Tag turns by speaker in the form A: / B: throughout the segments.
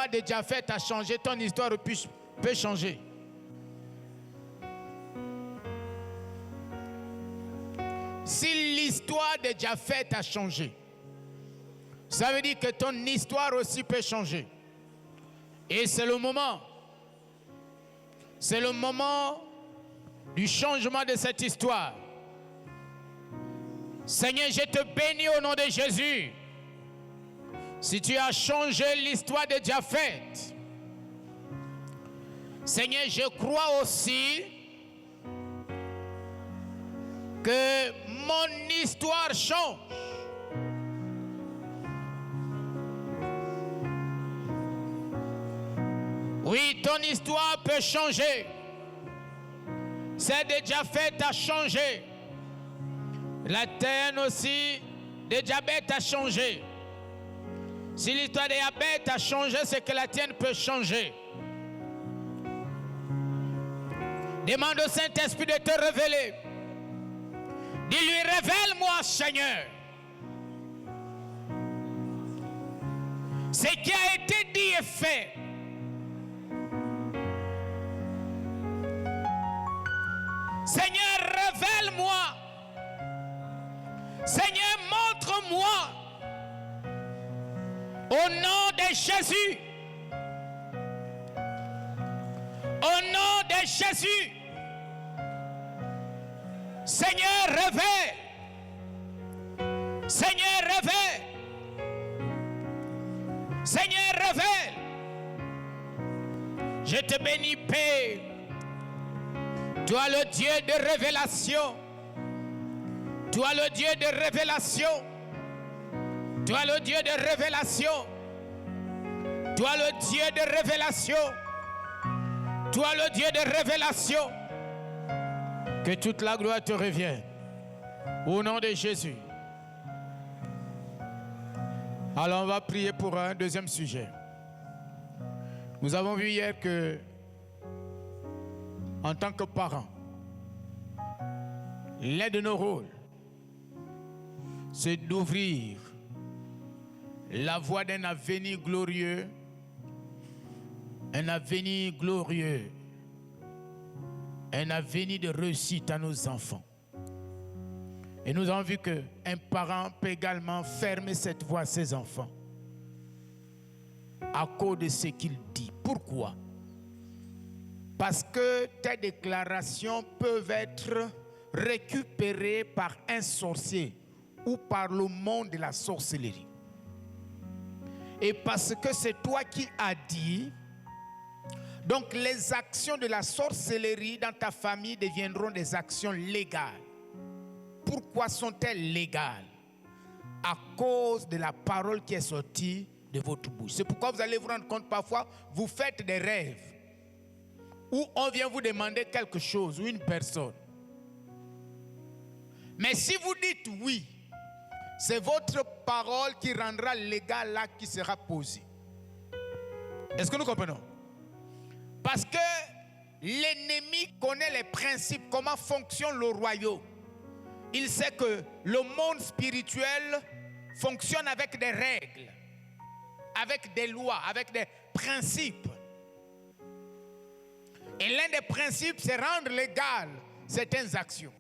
A: l'histoire de Japheth a changé, ton histoire peut changer. Si l'histoire de Japheth a changé, ça veut dire que ton histoire aussi peut changer. Et c'est le moment. C'est le moment du changement de cette histoire. Seigneur, je te bénis au nom de Jésus. Si tu as changé l'histoire de Japheth, Seigneur, je crois aussi que mon histoire change. Oui, ton histoire peut changer. Celle de Japheth a changé. La tienne aussi de Jabet a changé. Si l'histoire de Jabet a changé, c'est que la tienne peut changer. Demande au Saint-Esprit de te révéler. Dis-lui, révèle-moi, Seigneur. Ce qui a été dit et fait. Seigneur, révèle-moi. Seigneur, montre-moi. Au nom de Jésus. Au nom de Jésus. Seigneur, révèle. Seigneur, révèle. Seigneur, révèle. Je te bénis, Père. Toi le Dieu de révélation. Toi le Dieu de révélation. Toi le Dieu de révélation. Toi le Dieu de révélation. Toi le Dieu de révélation. Que toute la gloire te revienne. Au nom de Jésus. Alors on va prier pour un deuxième sujet. Nous avons vu hier que en tant que parents, l'un de nos rôles, c'est d'ouvrir la voie d'un avenir glorieux, un avenir glorieux, un avenir de réussite à nos enfants. Et nous avons vu qu'un parent peut également fermer cette voie à ses enfants à cause de ce qu'il dit. Pourquoi? Parce que tes déclarations peuvent être récupérées par un sorcier ou par le monde de la sorcellerie. Et parce que c'est toi qui as dit, donc les actions de la sorcellerie dans ta famille deviendront des actions légales. Pourquoi sont-elles légales? À cause de la parole qui est sortie de votre bouche. C'est pourquoi vous allez vous rendre compte parfois, vous faites des rêves où on vient vous demander quelque chose ou une personne. Mais si vous dites oui, c'est votre parole qui rendra légal l'acte qui sera posé. Est-ce que nous comprenons? Parce que l'ennemi connaît les principes, comment fonctionne le royaume. Il sait que le monde spirituel fonctionne avec des règles, avec des lois, avec des principes. Et l'un des principes, c'est rendre légal certaines actions.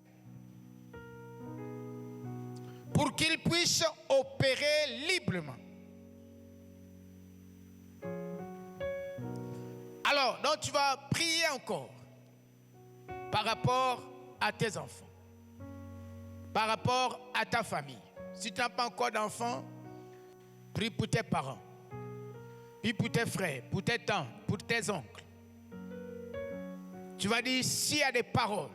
A: Pour qu'ils puissent opérer librement. Alors, donc tu vas prier encore par rapport à tes enfants, par rapport à ta famille. Si tu n'as pas encore d'enfants, prie pour tes parents, prie pour tes frères, pour tes tantes, pour tes oncles. Tu vas dire, s'il y a des paroles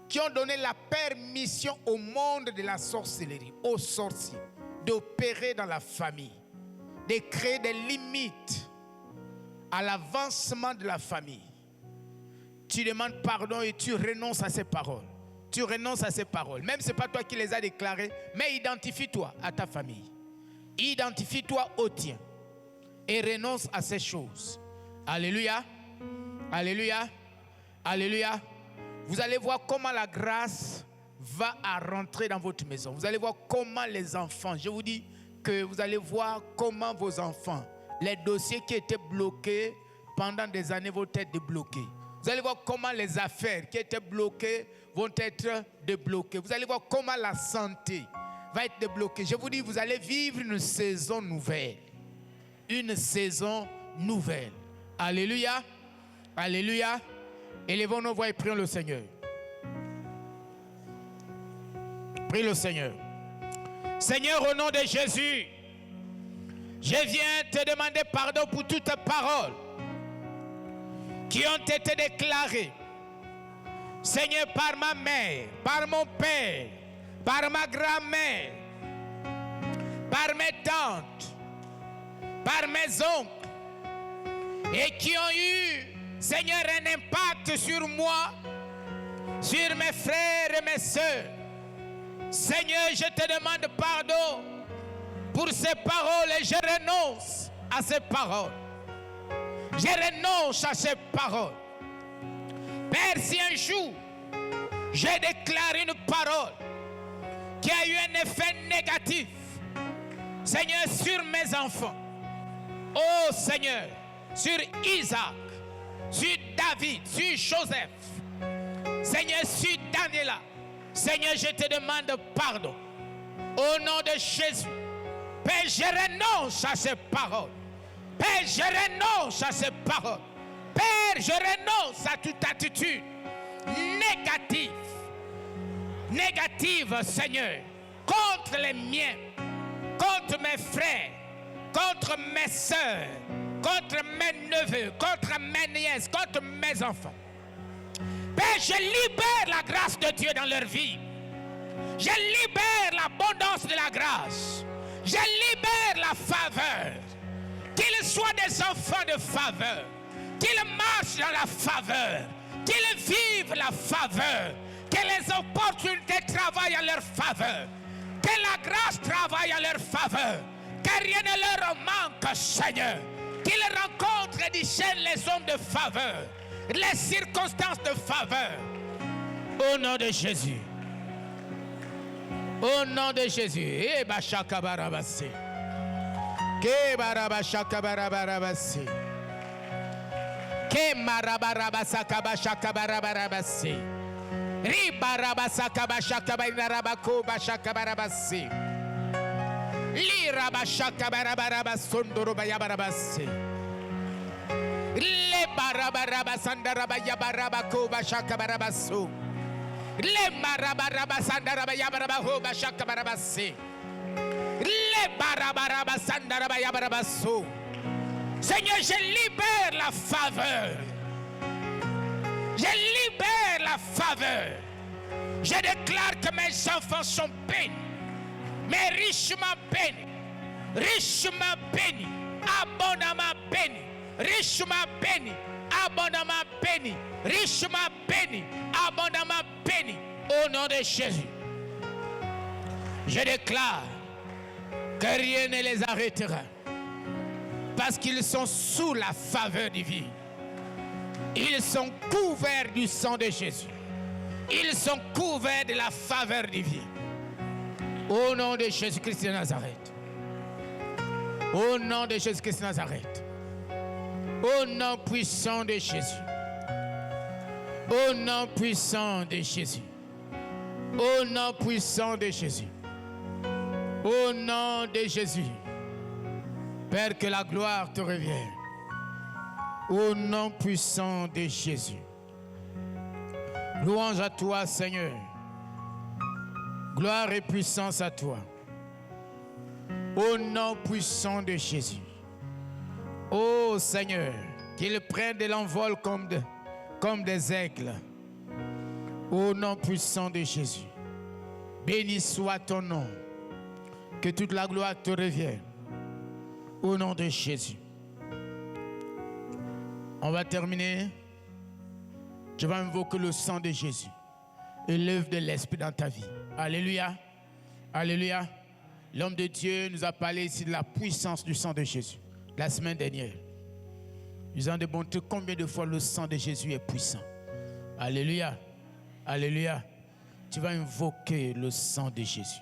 A: qui ont donné la permission au monde de la sorcellerie, aux sorciers, d'opérer dans la famille, de créer des limites à l'avancement de la famille, tu demandes pardon et tu renonces à ces paroles. Tu renonces à ces paroles. Même si ce n'est pas toi qui les as déclarées, mais identifie-toi à ta famille. Identifie-toi au tien. Et renonce à ces choses. Alléluia. Alléluia. Alléluia. Vous allez voir comment la grâce va à rentrer dans votre maison. Vous allez voir comment les enfants, je vous dis que vous allez voir comment vos enfants, les dossiers qui étaient bloqués pendant des années vont être débloqués. Vous allez voir comment les affaires qui étaient bloquées vont être débloquées. Vous allez voir comment la santé va être débloquée. Je vous dis, vous allez vivre une saison nouvelle. Une saison nouvelle. Alléluia. Alléluia. Élevons nos voix et prions le Seigneur. Prie le Seigneur. Seigneur, au nom de Jésus, je viens te demander pardon pour toutes tes paroles qui ont été déclarées. Seigneur, par ma mère, par mon père, par ma grand-mère, par mes tantes, par mes oncles, et qui ont eu, Seigneur, un impact sur moi, sur mes frères et mes sœurs. Seigneur, je te demande pardon pour ces paroles et je renonce à ces paroles. Je renonce à ces paroles. Père, si un jour j'ai déclaré une parole qui a eu un effet négatif, Seigneur, sur mes enfants, oh Seigneur, sur Isaac, sur David, sur Joseph, Seigneur, sur Daniela, Seigneur, je te demande pardon. Au nom de Jésus, Père, je renonce à ces paroles. Père, je renonce à ces paroles. Père, je renonce à toute attitude négative, Seigneur, contre les miens, contre mes frères, contre mes soeurs, contre mes neveux, contre mes nièces, contre mes enfants. Père, je libère la grâce de Dieu dans leur vie. Je libère l'abondance de la grâce. Je libère la faveur. Qu'ils soient des enfants de faveur. Qu'ils marchent dans la faveur. Qu'ils vivent la faveur. Que les opportunités travaillent en leur faveur. Que la grâce travaille en leur faveur. Que rien ne leur manque, Seigneur. Qu'ils rencontrent et déchaînent les hommes de faveur. Les circonstances de faveur. Au nom de Jésus. Au nom de Jésus. Eh bashaka barabasi. Ke barabashaka barabarabasi. Ke marabarabasaka bashaka barabarabasi. Ri barabasaka bashaka bainarabako bashaka barabasi. Li rabashaka barabarabasunduru bayabarabasi. Le barabaraba sandaraba yabaraba ko bashaka barabasu. Le barabaraba sandaraba yabaraba ho bashaka barabasi. Le barabaraba sandaraba yabarabasu. Seigneur, je libère la faveur. Je libère la faveur. Je déclare que mes enfants sont bénis. Mais richement bénis. Richement bénis. Abondamment bénis. Richement béni, abondamment béni, richement béni, abondamment béni, au nom de Jésus. Je déclare que rien ne les arrêtera, parce qu'ils sont sous la faveur divine. Ils sont couverts du sang de Jésus. Ils sont couverts de la faveur divine. Au nom de Jésus-Christ de Nazareth. Au nom de Jésus-Christ de Nazareth. Au nom puissant de Jésus. Au nom puissant de Jésus. Au nom puissant de Jésus. Au nom de Jésus. Père, que la gloire te revienne. Au nom puissant de Jésus. Louange à toi, Seigneur. Gloire et puissance à toi. Au nom puissant de Jésus. Oh Seigneur, qu'ils prennent de l'envol comme des aigles. Au nom puissant de Jésus. Béni soit ton nom. Que toute la gloire te revienne. Au nom de Jésus. On va terminer. Je vais invoquer le sang de Jésus. Et l'œuvre de l'Esprit dans ta vie. Alléluia. Alléluia. L'homme de Dieu nous a parlé ici de la puissance du sang de Jésus. La semaine dernière, nous avons démontré combien de fois le sang de Jésus est puissant. Alléluia. Alléluia. Tu vas invoquer le sang de Jésus.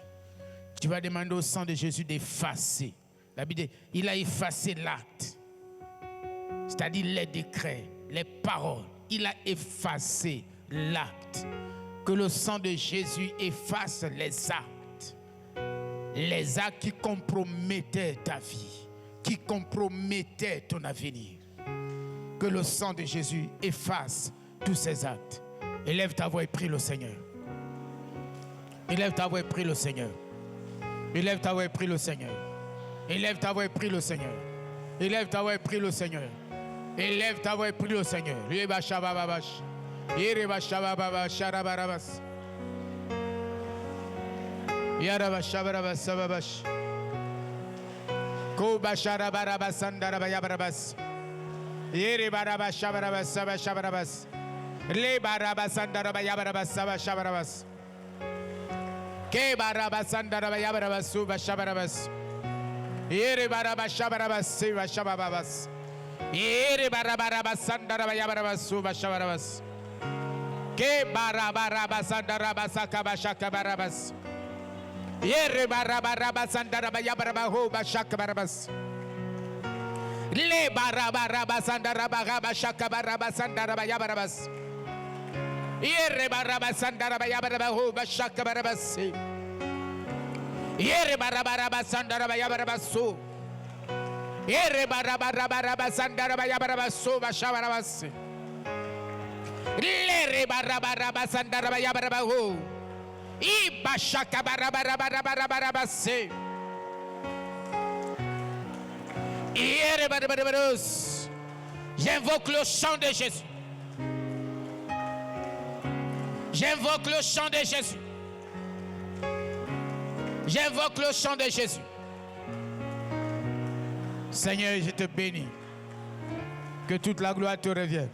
A: Tu vas demander au sang de Jésus d'effacer La Bible dit, il a effacé l'acte. C'est-à-dire les décrets, les paroles. Il a effacé l'acte. Que le sang de Jésus efface les actes. Les actes qui compromettaient ta vie, qui compromettaient ton avenir. Que le sang de Jésus efface tous ces actes. Élève ta voix et prie le Seigneur. Élève ta voix et prie le Seigneur. Élève ta voix et prie le Seigneur. Élève ta voix et prie le Seigneur. Élève ta voix et prie le Seigneur. Élève ta voix et prie le Seigneur. Ke barabasandara bayabarabasu bashabarabas. Ere barabashabarabas bashababas. Ere barabarabasandara bayabarabasu bashabarabas. Ke barabarabasandara basaka bashaka barabas. Ere barabarabasandara bayabarabahu bashaka barabas. Le barabarabasandara bagabashaka barabasandara bayabarabas. Yere barabasandara bayabarabahu bashaka barabas. Yere barabarabasandara bayabarabasu. Yere barabarabasandara bayabarabasu bashabarabas. Le barabarabasandara bayabarabahu. I bashaka barabarabarabarabas. Yere barabarabas. J'invoque le sang de Jésus. J'invoque le sang de Jésus. J'invoque le sang de Jésus. Seigneur, je te bénis. Que toute la gloire te revienne.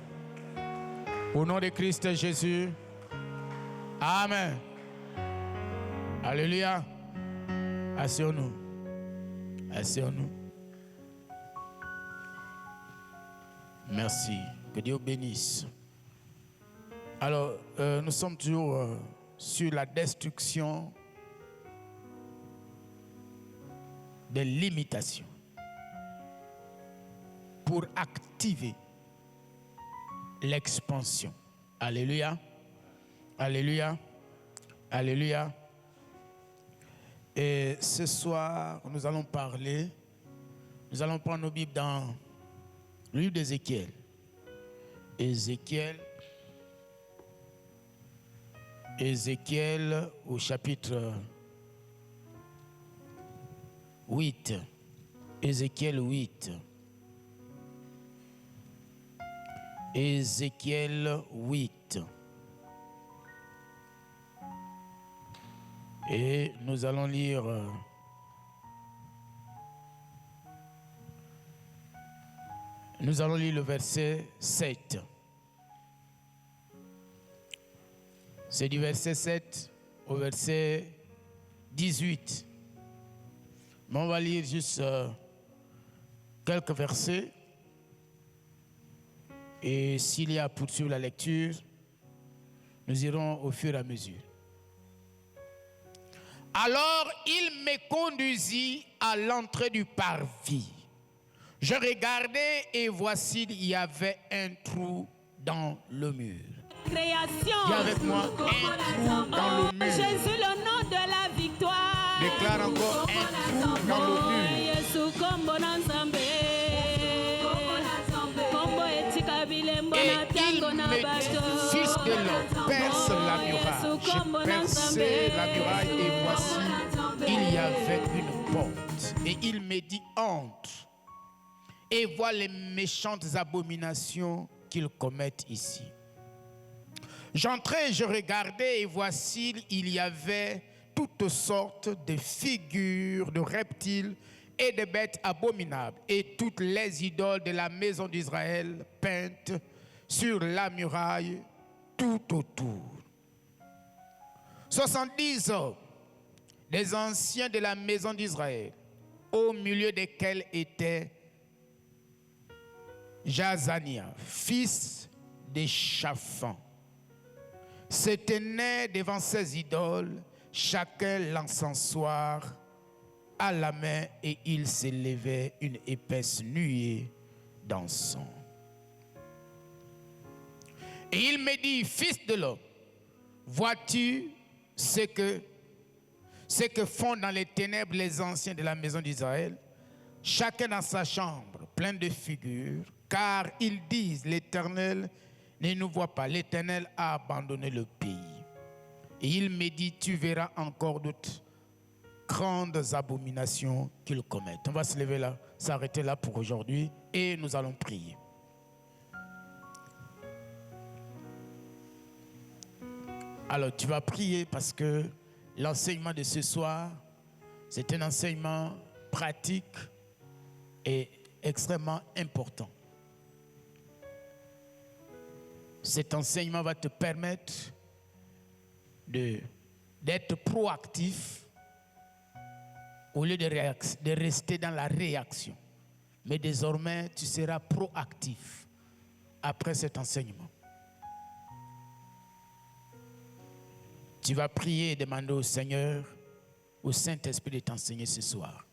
A: Au nom de Christ Jésus. Amen. Alléluia. Asseyons-nous. Asseyons-nous. Merci. Que Dieu bénisse. Alors, nous sommes toujours sur la destruction des limitations pour activer l'expansion. Alléluia. Alléluia. Alléluia. Et ce soir, nous allons prendre nos Bibles dans le livre d'Ézéchiel. Ézéchiel au chapitre 8. Ézéchiel 8. Ézéchiel 8. Et nous allons lire le verset 7. C'est du verset 7 au verset 18. Mais on va lire juste quelques versets. Et s'il y a à poursuivre la lecture, nous irons au fur et à mesure. Alors il me conduisit à l'entrée du parvis. Je regardais et voici il y avait un trou dans le mur.
B: Création.
A: Viens avec moi, un trou dans le mur.
B: Jésus, le nom de la victoire.
A: Déclare encore un trou dans le mur. Et il me dit, fils de l'homme, perce la muraille. J'ai percé la muraille et voici, il y avait une porte. Et il me dit, entre et vois les méchantes abominations qu'ils commettent ici. J'entrai, je regardais et voici, il y avait toutes sortes de figures de reptiles et de bêtes abominables et toutes les idoles de la maison d'Israël peintes sur la muraille tout autour. 70 hommes, des anciens de la maison d'Israël, au milieu desquels était Jazania, fils de Shaphan, se tenaient devant ces idoles, chacun l'encensoir à la main et il s'élevait une épaisse nuée d'encens. Et il me dit, fils de l'homme, vois-tu ce que font dans les ténèbres les anciens de la maison d'Israël, chacun dans sa chambre, plein de figures, car ils disent, l'Éternel ne nous voit pas, l'Éternel a abandonné le pays. Et il me dit, tu verras encore d'autres grandes abominations qu'ils commettent. On va se lever là, s'arrêter là pour aujourd'hui et nous allons prier. Alors tu vas prier parce que l'enseignement de ce soir, c'est un enseignement pratique et extrêmement important. Cet enseignement va te permettre d'être proactif au lieu de rester dans la réaction. Mais désormais, tu seras proactif après cet enseignement. Tu vas prier et demander au Seigneur, au Saint-Esprit de t'enseigner ce soir.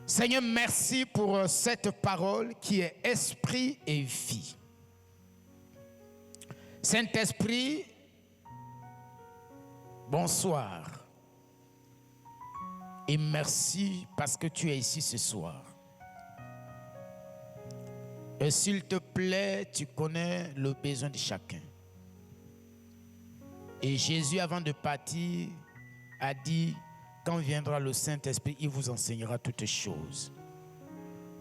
A: Seigneur, merci pour cette parole qui est esprit et vie. Saint-Esprit, bonsoir. Et merci parce que tu es ici ce soir. Et s'il te plaît, tu connais le besoin de chacun. Et Jésus, avant de partir, a dit, quand viendra le Saint-Esprit, il vous enseignera toutes choses.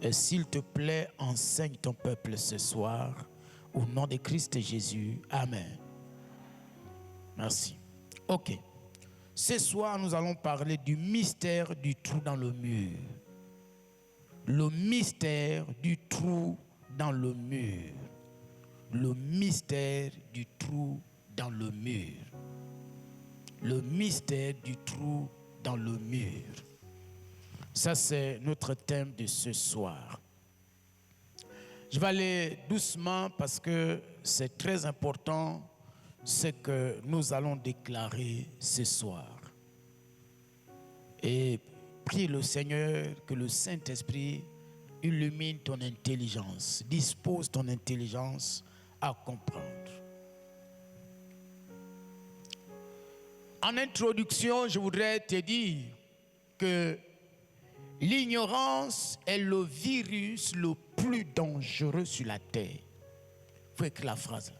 A: Et s'il te plaît, enseigne ton peuple ce soir. Au nom de Christ Jésus. Amen. Merci. Ok. Ce soir, nous allons parler du mystère du trou dans le mur. Le mystère du trou dans le mur. Le mystère du trou dans le mur. Le mystère du trou dans le mur. Ça, c'est notre thème de ce soir. Je vais aller doucement parce que c'est très important ce que nous allons déclarer ce soir. Et prie le Seigneur que le Saint-Esprit illumine ton intelligence, dispose ton intelligence à comprendre. En introduction, je voudrais te dire que l'ignorance est le virus le plus dangereux sur la terre. Il faut écrire la phrase là.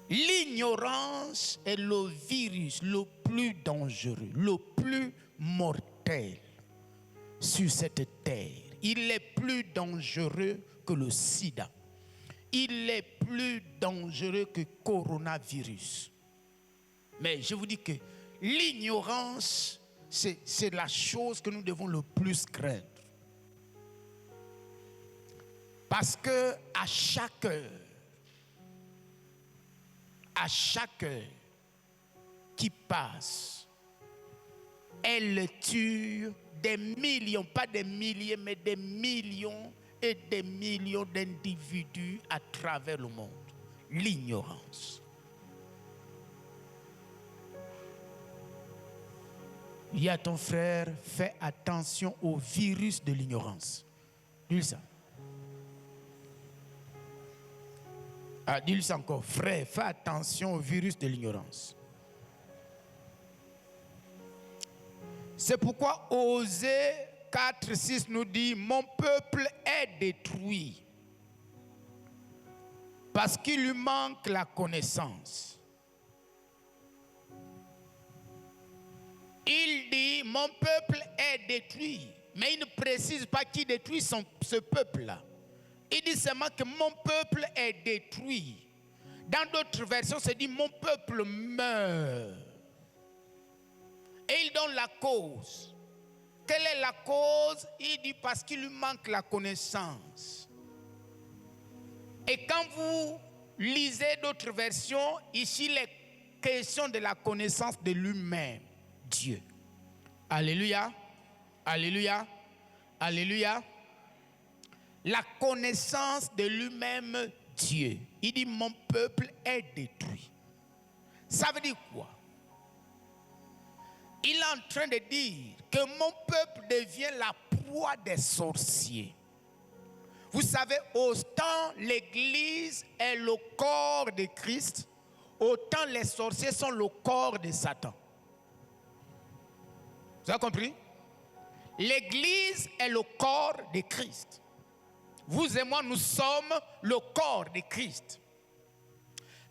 A: L'ignorance est le virus le plus dangereux, le plus mortel sur cette terre. Il est plus dangereux que le sida. Il est plus dangereux que le coronavirus. Mais je vous dis que l'ignorance, c'est la chose que nous devons le plus craindre. Parce que à chaque heure qui passe, elle tue des millions, pas des milliers, mais des millions et des millions d'individus à travers le monde. L'ignorance. Il y a ton frère, fais attention au virus de l'ignorance. Dis-le ça. Ah, dis-le ça encore. Frère, fais attention au virus de l'ignorance. C'est pourquoi Osée 4:6 nous dit, mon peuple est détruit parce qu'il lui manque la connaissance. Il dit, mon peuple est détruit, mais il ne précise pas qui détruit ce peuple-là. Il dit seulement que mon peuple est détruit. Dans d'autres versions, c'est dit, mon peuple meurt. Et il donne la cause. Quelle est la cause? Il dit parce qu'il lui manque la connaissance. Et quand vous lisez d'autres versions, ici, il est question de la connaissance de lui-même, Dieu. Alléluia. Alléluia. Alléluia. La connaissance de lui-même, Dieu. Il dit, mon peuple est détruit. Ça veut dire quoi? Il est en train de dire que mon peuple devient la proie des sorciers. Vous savez, autant l'Église est le corps de Christ, autant les sorciers sont le corps de Satan. Vous avez compris? L'Église est le corps de Christ. Vous et moi, nous sommes le corps de Christ.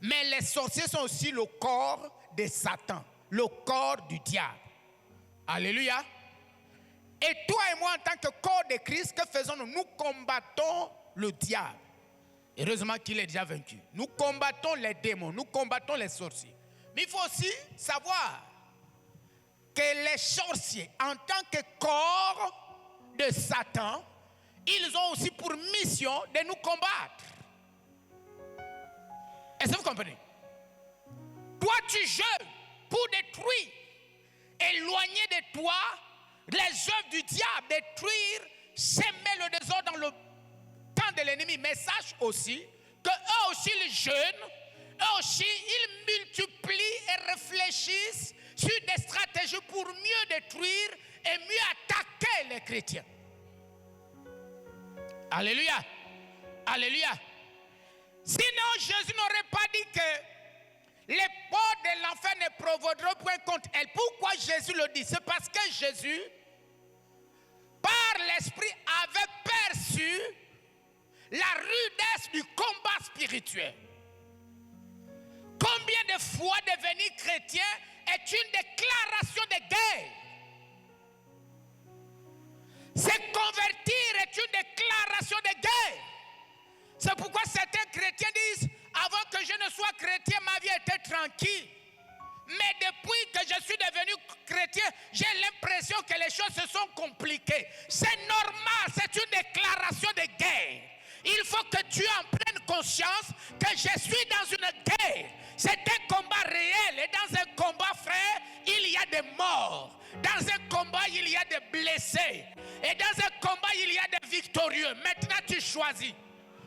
A: Mais les sorciers sont aussi le corps de Satan, le corps du diable. Alléluia. Et toi et moi, en tant que corps de Christ, que faisons-nous? Nous combattons le diable. Heureusement qu'il est déjà vaincu. Nous combattons les démons, nous combattons les sorciers. Mais il faut aussi savoir que les sorciers, en tant que corps de Satan, ils ont aussi pour mission de nous combattre. Est-ce que vous comprenez? Toi, tu jeûnes pour détruire, éloigner de toi les œuvres du diable, détruire, semer le désordre dans le camp de l'ennemi. Mais sache aussi que eux aussi ils jeûnent, eux aussi ils multiplient et réfléchissent sur des stratégies pour mieux détruire et mieux attaquer les chrétiens. Alléluia. Alléluia. Sinon, Jésus n'aurait pas dit que les portes de l'enfer ne provoqueront point contre elle. Pourquoi Jésus le dit? C'est parce que Jésus, par l'Esprit, avait perçu la rudesse du combat spirituel. Combien de fois devenir chrétien est une déclaration de guerre? Se convertir est une déclaration de guerre. C'est pourquoi certains chrétiens disent, avant que je ne sois chrétien, ma vie était tranquille. Mais depuis que je suis devenu chrétien, j'ai l'impression que les choses se sont compliquées. C'est normal, c'est une déclaration de guerre. Il faut que tu en prennes conscience que je suis dans une guerre. C'est un combat réel. Et dans un combat, frère, il y a des morts. Dans un combat, il y a des blessés. Et dans un combat, il y a des victorieux. Maintenant, tu choisis.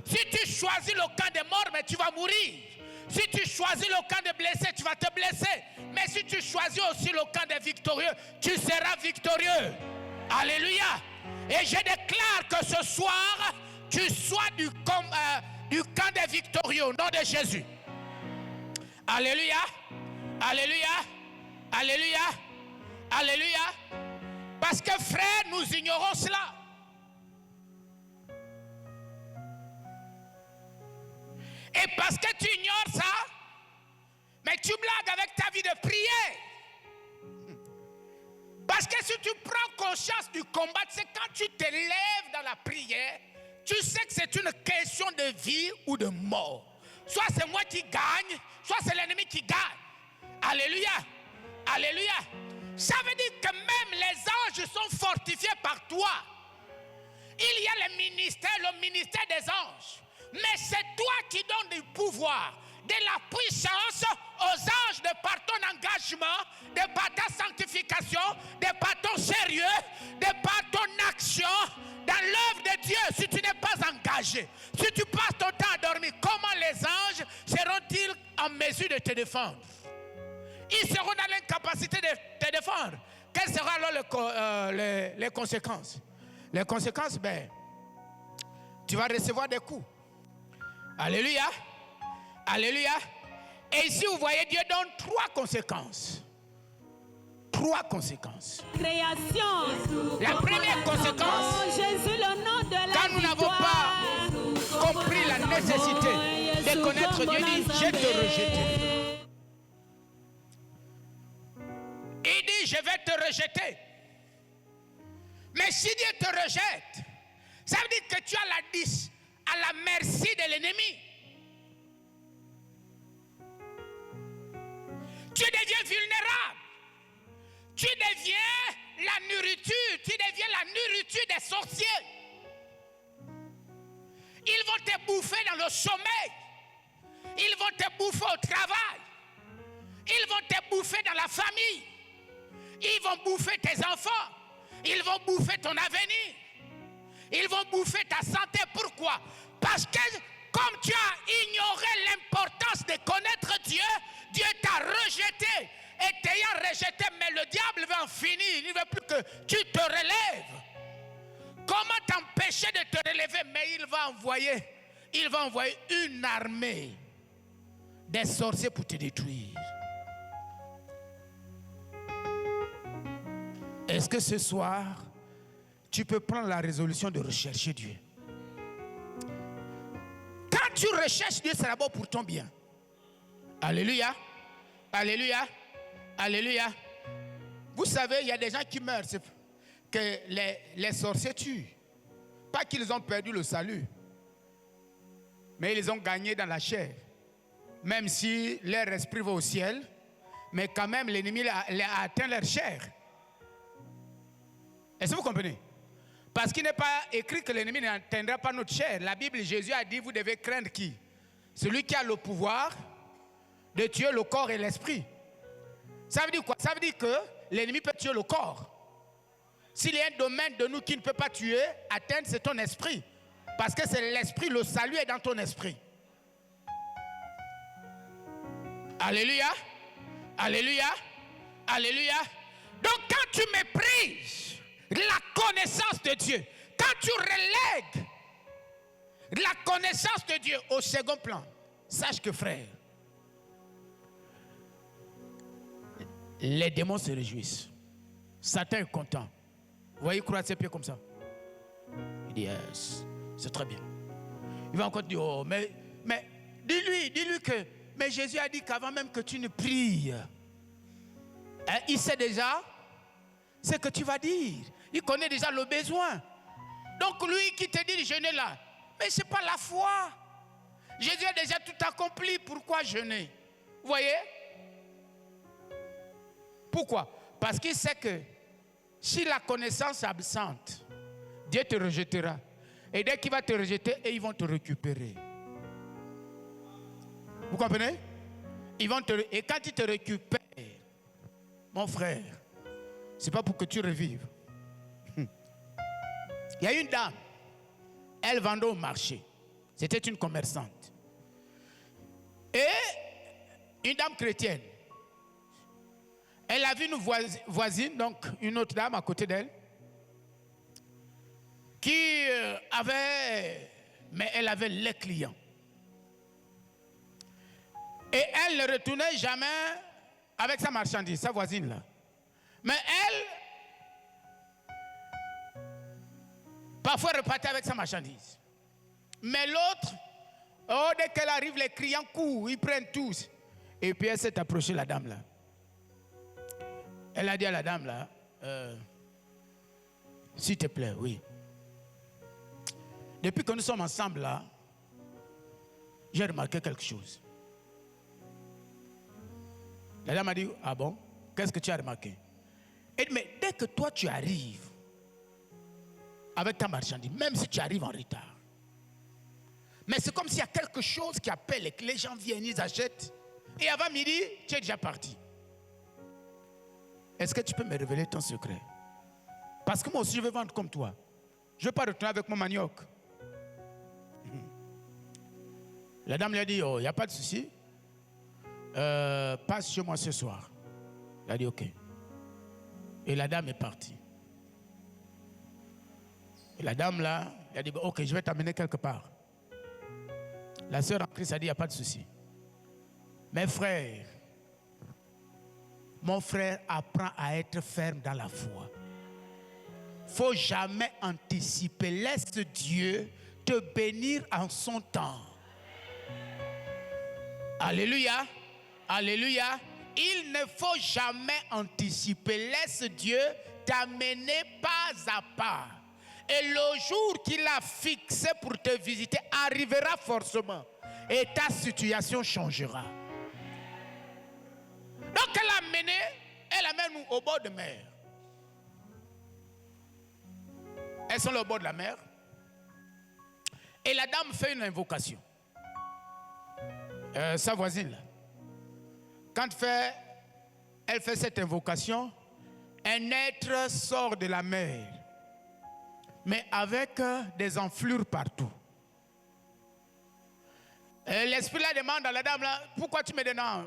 A: Si tu choisis le camp des morts, mais tu vas mourir. Si tu choisis le camp des blessés, tu vas te blesser. Mais si tu choisis aussi le camp des victorieux, tu seras victorieux. Alléluia. Et je déclare que ce soir, tu sois du camp des victorieux au nom de Jésus. Alléluia. Alléluia. Alléluia. Alléluia. Parce que frère, nous ignorons cela. Et parce que tu ignores ça, mais tu blagues avec ta vie de prière. Parce que si tu prends conscience du combat, c'est quand tu te lèves dans la prière, tu sais que c'est une question de vie ou de mort. Soit c'est moi qui gagne, soit c'est l'ennemi qui gagne. Alléluia. Alléluia. Ça veut dire que même les anges sont fortifiés par toi. Il y a le ministère des anges. Mais c'est toi qui donnes du pouvoir, de la puissance aux anges de par ton engagement, de par ta sanctification, de par ton sérieux, de par ton action dans l'œuvre de Dieu. Si tu n'es pas engagé, si tu passes ton temps à dormir, comment les anges seront-ils en mesure de te défendre? Ils seront dans l'incapacité de te défendre. Quelles seront alors les conséquences? Les conséquences, tu vas recevoir des coups. Alléluia. Alléluia. Et ici, vous voyez, Dieu donne 3 conséquences. 3 conséquences.
B: Création.
A: La première conséquence,
B: Oh, Jésus, le nom de la
A: quand nous n'avons pas compris la nécessité de connaître Dieu, dit, je te rejeter. Il dit, je vais te rejeter. Mais si Dieu te rejette, ça veut dire que tu as à la merci de l'ennemi. Tu deviens vulnérable. Tu deviens la nourriture. Tu deviens la nourriture des sorciers. Ils vont te bouffer dans le sommeil. Ils vont te bouffer au travail. Ils vont te bouffer dans la famille. Ils vont bouffer tes enfants. Ils vont bouffer ton avenir. Ils vont bouffer ta santé. Pourquoi? Parce que comme tu as ignoré l'importance de connaître Dieu, Dieu t'a rejeté. et t'ayant rejeté, mais le diable veut en finir. Il ne veut plus que tu te relèves. Comment t'empêcher de te relever? Mais il va envoyer une armée des sorciers pour te détruire. Est-ce que ce soir, tu peux prendre la résolution de rechercher Dieu? Quand tu recherches Dieu, c'est d'abord pour ton bien. Alléluia. Alléluia. Alléluia. Vous savez, il y a des gens qui meurent, c'est que les sorciers tuent. Pas qu'ils ont perdu le salut, mais ils les ont gagnés dans la chair. Même si leur esprit va au ciel, mais quand même l'ennemi a atteint leur chair. Est-ce que vous comprenez? Parce qu'il n'est pas écrit que l'ennemi n'atteindra pas notre chair. La Bible, Jésus a dit, vous devez craindre qui? Celui qui a le pouvoir de tuer le corps et l'esprit. Ça veut dire quoi? Ça veut dire que l'ennemi peut tuer le corps. S'il y a un domaine de nous qui ne peut pas tuer, atteindre, c'est ton esprit. Parce que c'est l'esprit, le salut est dans ton esprit. Alléluia. Alléluia. Alléluia. Donc quand tu méprises la connaissance de Dieu, quand tu relègues la connaissance de Dieu au second plan, sache que frère, les démons se réjouissent. Satan est content. Vous voyez, il croise ses pieds comme ça. Il dit, yes, c'est très bien. Il va encore dire, oh, mais dis-lui que, mais Jésus a dit qu'avant même que tu ne pries, hein, il sait déjà ce que tu vas dire. Il connaît déjà le besoin. Donc lui qui te dit de jeûner là, mais ce n'est pas la foi. Jésus a déjà tout accompli. Pourquoi jeûner? Vous voyez? Pourquoi? Parce qu'il sait que si la connaissance est absente, Dieu te rejettera. Et dès qu'il va te rejeter, et ils vont te récupérer. Vous comprenez? Et quand ils te récupèrent, mon frère, ce n'est pas pour que tu revives. Il y a une dame, elle vendait au marché. C'était une commerçante. Et une dame chrétienne. Elle a vu une voisine, donc une autre dame à côté d'elle, qui elle avait les clients. Et elle ne retournait jamais avec sa marchandise, sa voisine là. Mais elle, parfois repartait avec sa marchandise. Mais l'autre, dès qu'elle arrive, les clients courent, ils prennent tous. Et puis elle s'est approchée, la dame là. Elle a dit à la dame là, s'il te plaît, oui. Depuis que nous sommes ensemble là, j'ai remarqué quelque chose. La dame a dit, ah bon, qu'est-ce que tu as remarqué? Elle dit, mais dès que toi tu arrives avec ta marchandise, même si tu arrives en retard, mais c'est comme s'il y a quelque chose qui appelle et que les gens viennent, ils achètent, et avant midi, tu es déjà parti. Est-ce que tu peux me révéler ton secret? Parce que moi aussi, je veux vendre comme toi. Je ne veux pas retourner avec mon manioc. La dame lui a dit, oh, il n'y a pas de souci. Passe chez moi ce soir. Elle a dit, ok. Et la dame est partie. Et la dame là, elle a dit, ok, je vais t'amener quelque part. La sœur en Christ a dit, il n'y a pas de souci. Mes frères, mon frère apprend à être ferme dans la foi. Il ne faut jamais anticiper. Laisse Dieu te bénir en son temps. Alléluia. Alléluia. Il ne faut jamais anticiper. Laisse Dieu t'amener pas à pas. Et le jour qu'il a fixé pour te visiter arrivera forcément. Et ta situation changera. Donc elle amène au bord de mer. Elles sont au bord de la mer. Et la dame fait une invocation. Sa voisine là. Quand elle fait cette invocation, un être sort de la mer, mais avec des enflures partout. L'esprit là demande à la dame là, pourquoi tu me déranges?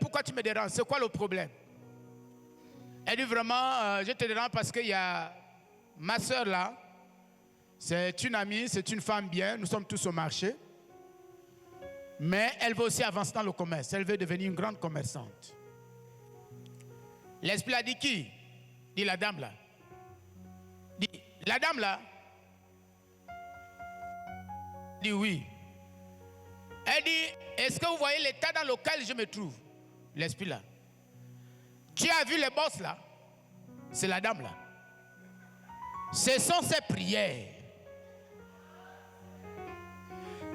A: Pourquoi tu me déranges? C'est quoi le problème? Elle dit vraiment, je te dérange parce qu'il y a ma soeur là, c'est une amie, c'est une femme bien, nous sommes tous au marché. Mais elle veut aussi avancer dans le commerce, elle veut devenir une grande commerçante. L'esprit a dit qui? Dit la dame là. Dit la dame là. Dit oui. Elle dit, est-ce que vous voyez l'état dans lequel je me trouve? L'esprit là. Tu as vu les boss là? C'est la dame là. Ce sont ses prières.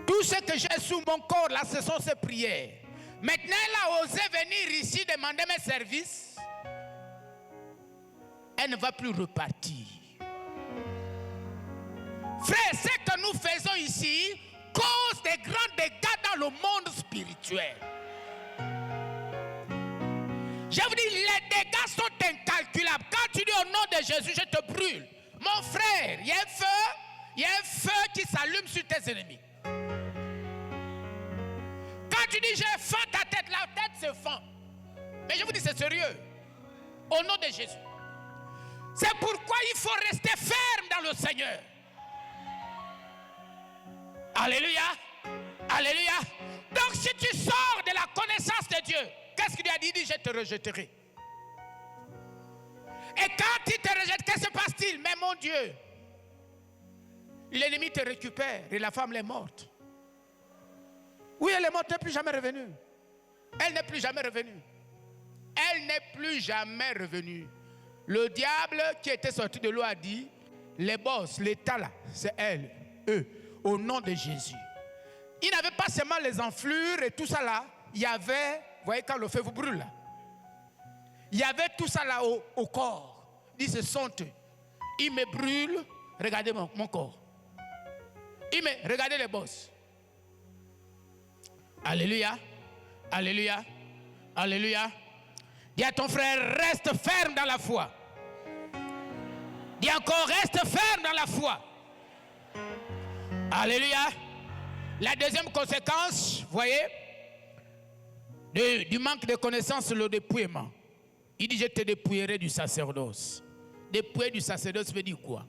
A: Tout ce que j'ai sous mon corps là, ce sont ses prières. Maintenant, elle a osé venir ici demander mes services. Elle ne va plus repartir. Frère, ce que nous faisons ici cause des grands dégâts dans le monde spirituel. Je vous dis, les dégâts sont incalculables. Quand tu dis au nom de Jésus, je te brûle. Mon frère, il y a un feu qui s'allume sur tes ennemis. Quand tu dis j'ai faim, ta tête se fend. Mais je vous dis, c'est sérieux. Au nom de Jésus. C'est pourquoi il faut rester ferme dans le Seigneur. Alléluia. Alléluia. Donc si tu sors de la connaissance de Dieu, qu'est-ce qu'il lui a dit? Il dit, je te rejetterai. Et quand il te rejette, qu'est-ce qui se passe-t-il? Mais mon Dieu, l'ennemi te récupère et la femme est morte. Oui, elle est morte, elle n'est plus jamais revenue. Elle n'est plus jamais revenue. Elle n'est plus jamais revenue. Le diable qui était sorti de l'eau a dit, les boss, l'état là, c'est elle, eux, au nom de Jésus. Il n'avait pas seulement les enflures et tout ça là, il y avait, vous voyez quand le feu vous brûle là, il y avait tout ça là au corps. Il dit, ce sont eux. Ils me brûlent, regardez mon corps. Regardez les boss. Alléluia, alléluia, alléluia. Dis à ton frère, reste ferme dans la foi. Dis encore, reste ferme dans la foi. Alléluia. La deuxième conséquence, vous voyez, du manque de connaissance, le dépouillement. Il dit, je te dépouillerai du sacerdoce. Dépouiller du sacerdoce veut dire quoi?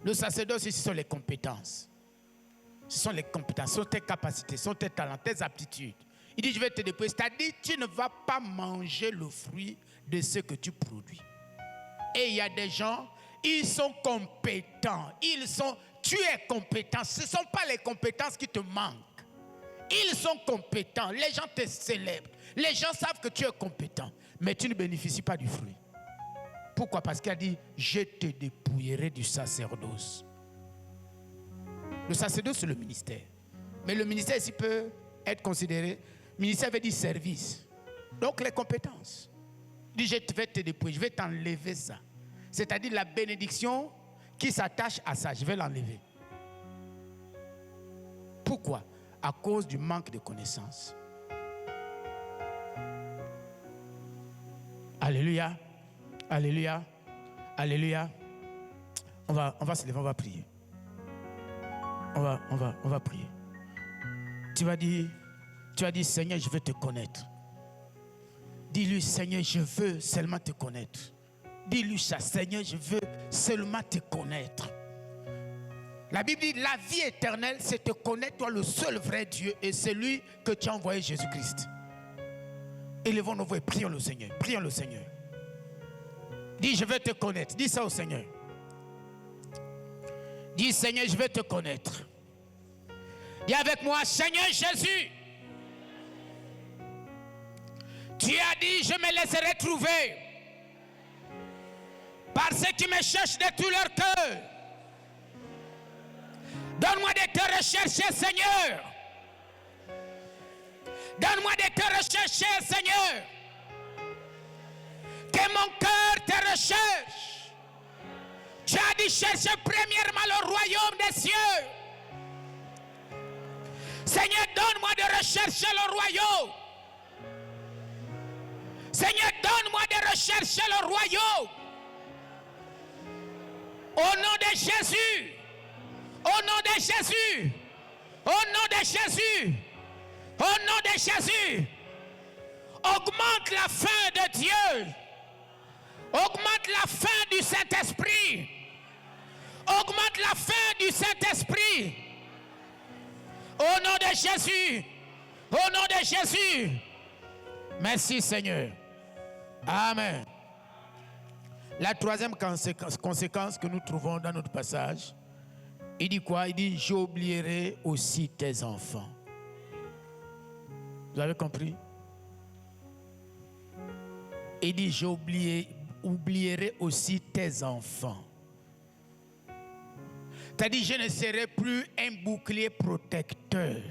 A: Le sacerdoce, ici, ce sont les compétences. Ce sont les compétences, ce sont tes capacités, ce sont tes talents, tes aptitudes. Il dit, je vais te dépouiller. C'est-à-dire, tu ne vas pas manger le fruit de ce que tu produis. Et il y a des gens, ils sont compétents. Tu es compétent. Ce ne sont pas les compétences qui te manquent. Ils sont compétents. Les gens te célèbrent. Les gens savent que tu es compétent. Mais tu ne bénéficies pas du fruit. Pourquoi? Parce qu'il a dit, je te dépouillerai du sacerdoce. Le sacerdoce, c'est le ministère. Mais le ministère ici peut être considéré, ministère veut dire service. Donc les compétences. Il dit, je vais te dépouiller, je vais t'enlever ça. C'est-à-dire la bénédiction qui s'attache à ça, je vais l'enlever. Pourquoi? À cause du manque de connaissances. Alléluia, alléluia, alléluia. On va se lever, on va prier. On va prier. Tu vas dire, Seigneur, je veux te connaître. Dis-lui, Seigneur, je veux seulement te connaître. Dis-lui ça, Seigneur, je veux seulement te connaître. La Bible dit, la vie éternelle, c'est te connaître, toi, le seul vrai Dieu, et celui que tu as envoyé, Jésus-Christ. Élevons nos voix et prions le Seigneur. Prions le Seigneur. Dis, je veux te connaître. Dis ça au Seigneur. Dis, Seigneur, je veux te connaître. Dis avec moi, Seigneur Jésus, tu as dit, je me laisserai trouver par ceux qui me cherchent de tout leur cœur. Donne-moi de te rechercher, Seigneur. Donne-moi de te rechercher, Seigneur. Que mon cœur te recherche. Tu as dit chercher premièrement le royaume des cieux. Seigneur, donne-moi de rechercher le royaume. Seigneur, donne-moi de rechercher le royaume. Au nom de Jésus. Au nom de Jésus. Au nom de Jésus. Au nom de Jésus. Augmente la faim de Dieu. Augmente la faim du Saint-Esprit. Augmente la faim du Saint-Esprit. Au nom de Jésus. Au nom de Jésus. Merci Seigneur. Amen. La troisième conséquence que nous trouvons dans notre passage, il dit quoi? Il dit, j'oublierai aussi tes enfants. Vous avez compris? Il dit, j'oublierai aussi tes enfants. C'est-à-dire, je ne serai plus un bouclier protecteur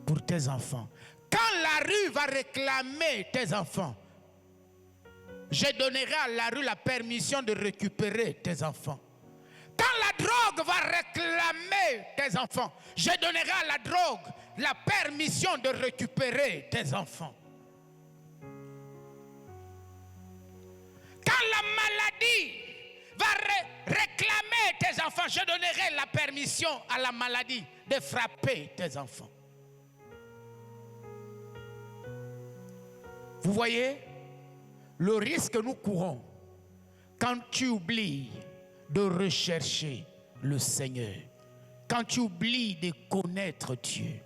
A: pour tes enfants. Quand la rue va réclamer tes enfants, je donnerai à la rue la permission de récupérer tes enfants. Quand la drogue va réclamer tes enfants, je donnerai à la drogue la permission de récupérer tes enfants. Quand la maladie va réclamer tes enfants, je donnerai la permission à la maladie de frapper tes enfants. Vous voyez le risque que nous courons quand tu oublies de rechercher le Seigneur, quand tu oublies de connaître Dieu.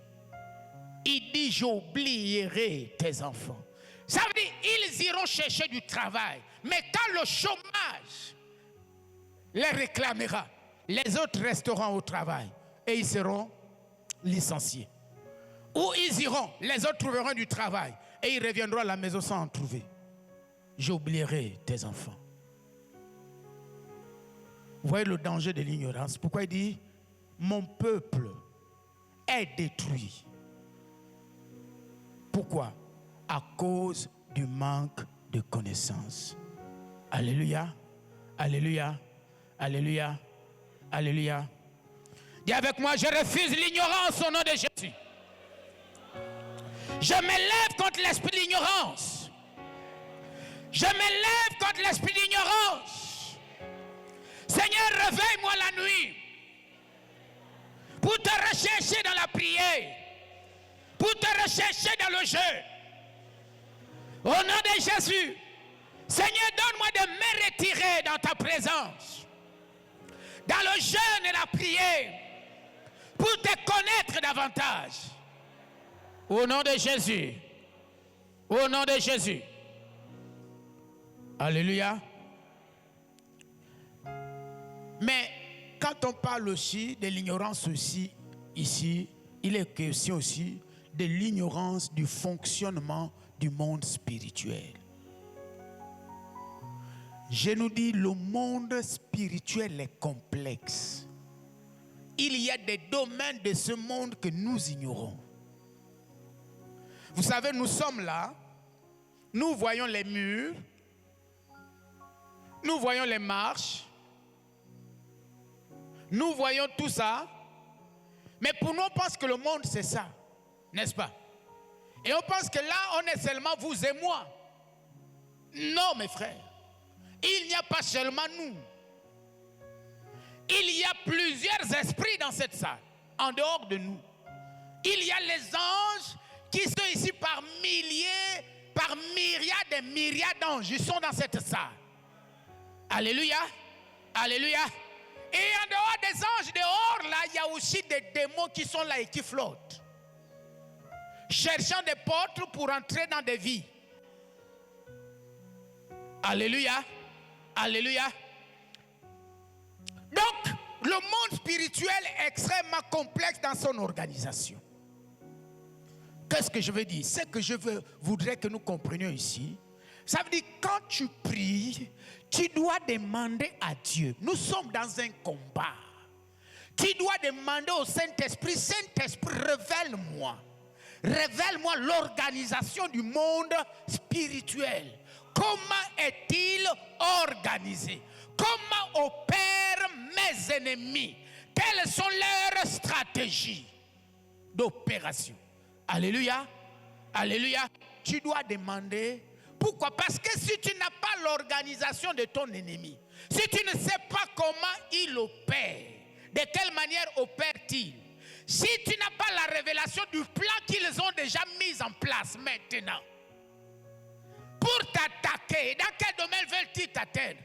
A: Il dit, j'oublierai tes enfants. Ça veut dire, ils iront chercher du travail. Mais quand le chômage les réclamera, les autres resteront au travail et ils seront licenciés. Ou ils iront, les autres trouveront du travail et ils reviendront à la maison sans en trouver. J'oublierai tes enfants. Vous voyez le danger de l'ignorance. Pourquoi il dit, mon peuple est détruit. Pourquoi? À cause du manque de connaissance. Alléluia, alléluia, alléluia, alléluia. Dis avec moi, je refuse l'ignorance au nom de Jésus. Je me lève contre l'esprit d'ignorance. Je me lève contre l'esprit d'ignorance. Seigneur, réveille-moi la nuit pour te rechercher dans la prière, pour te rechercher dans le jeu. Au nom de Jésus, Seigneur, donne-moi de me retirer dans ta présence, dans le jeûne et la prière, pour te connaître davantage. Au nom de Jésus. Au nom de Jésus. Alléluia. Mais quand on parle aussi de l'ignorance aussi, ici, il est question aussi de l'ignorance du fonctionnement du monde spirituel. Je nous dis, le monde spirituel est complexe. Il y a des domaines de ce monde que nous ignorons. Vous savez, nous sommes là, nous voyons les murs, nous voyons les marches, nous voyons tout ça, mais pour nous, on pense que le monde, c'est ça, n'est-ce pas? Et on pense que là, on est seulement vous et moi. Non, mes frères, il n'y a pas seulement nous. Il y a plusieurs esprits dans cette salle, en dehors de nous. Il y a les anges qui sont ici par milliers, par myriades et myriades d'anges. Ils sont dans cette salle. Alléluia. Alléluia. Et en dehors des anges, dehors, là, il y a aussi des démons qui sont là et qui flottent, cherchant des portes pour entrer dans des vies. Alléluia. Alléluia. Donc, le monde spirituel est extrêmement complexe dans son organisation. Qu'est-ce que je veux dire? Ce que je voudrais que nous comprenions ici, ça veut dire quand tu pries, tu dois demander à Dieu. Nous sommes dans un combat. Tu dois demander au Saint-Esprit, Saint-Esprit, révèle-moi. Révèle-moi l'organisation du monde spirituel. Comment est-il organisé? Comment opèrent mes ennemis? Quelles sont leurs stratégies d'opération? Alléluia. Alléluia. Tu dois demander. Pourquoi? Parce que si tu n'as pas l'organisation de ton ennemi, si tu ne sais pas comment il opère, de quelle manière opère-t-il, Si tu n'as pas la révélation du plan qu'ils ont déjà mis en place maintenant, pour t'attaquer, dans quel domaine veulent-ils t'atteindre?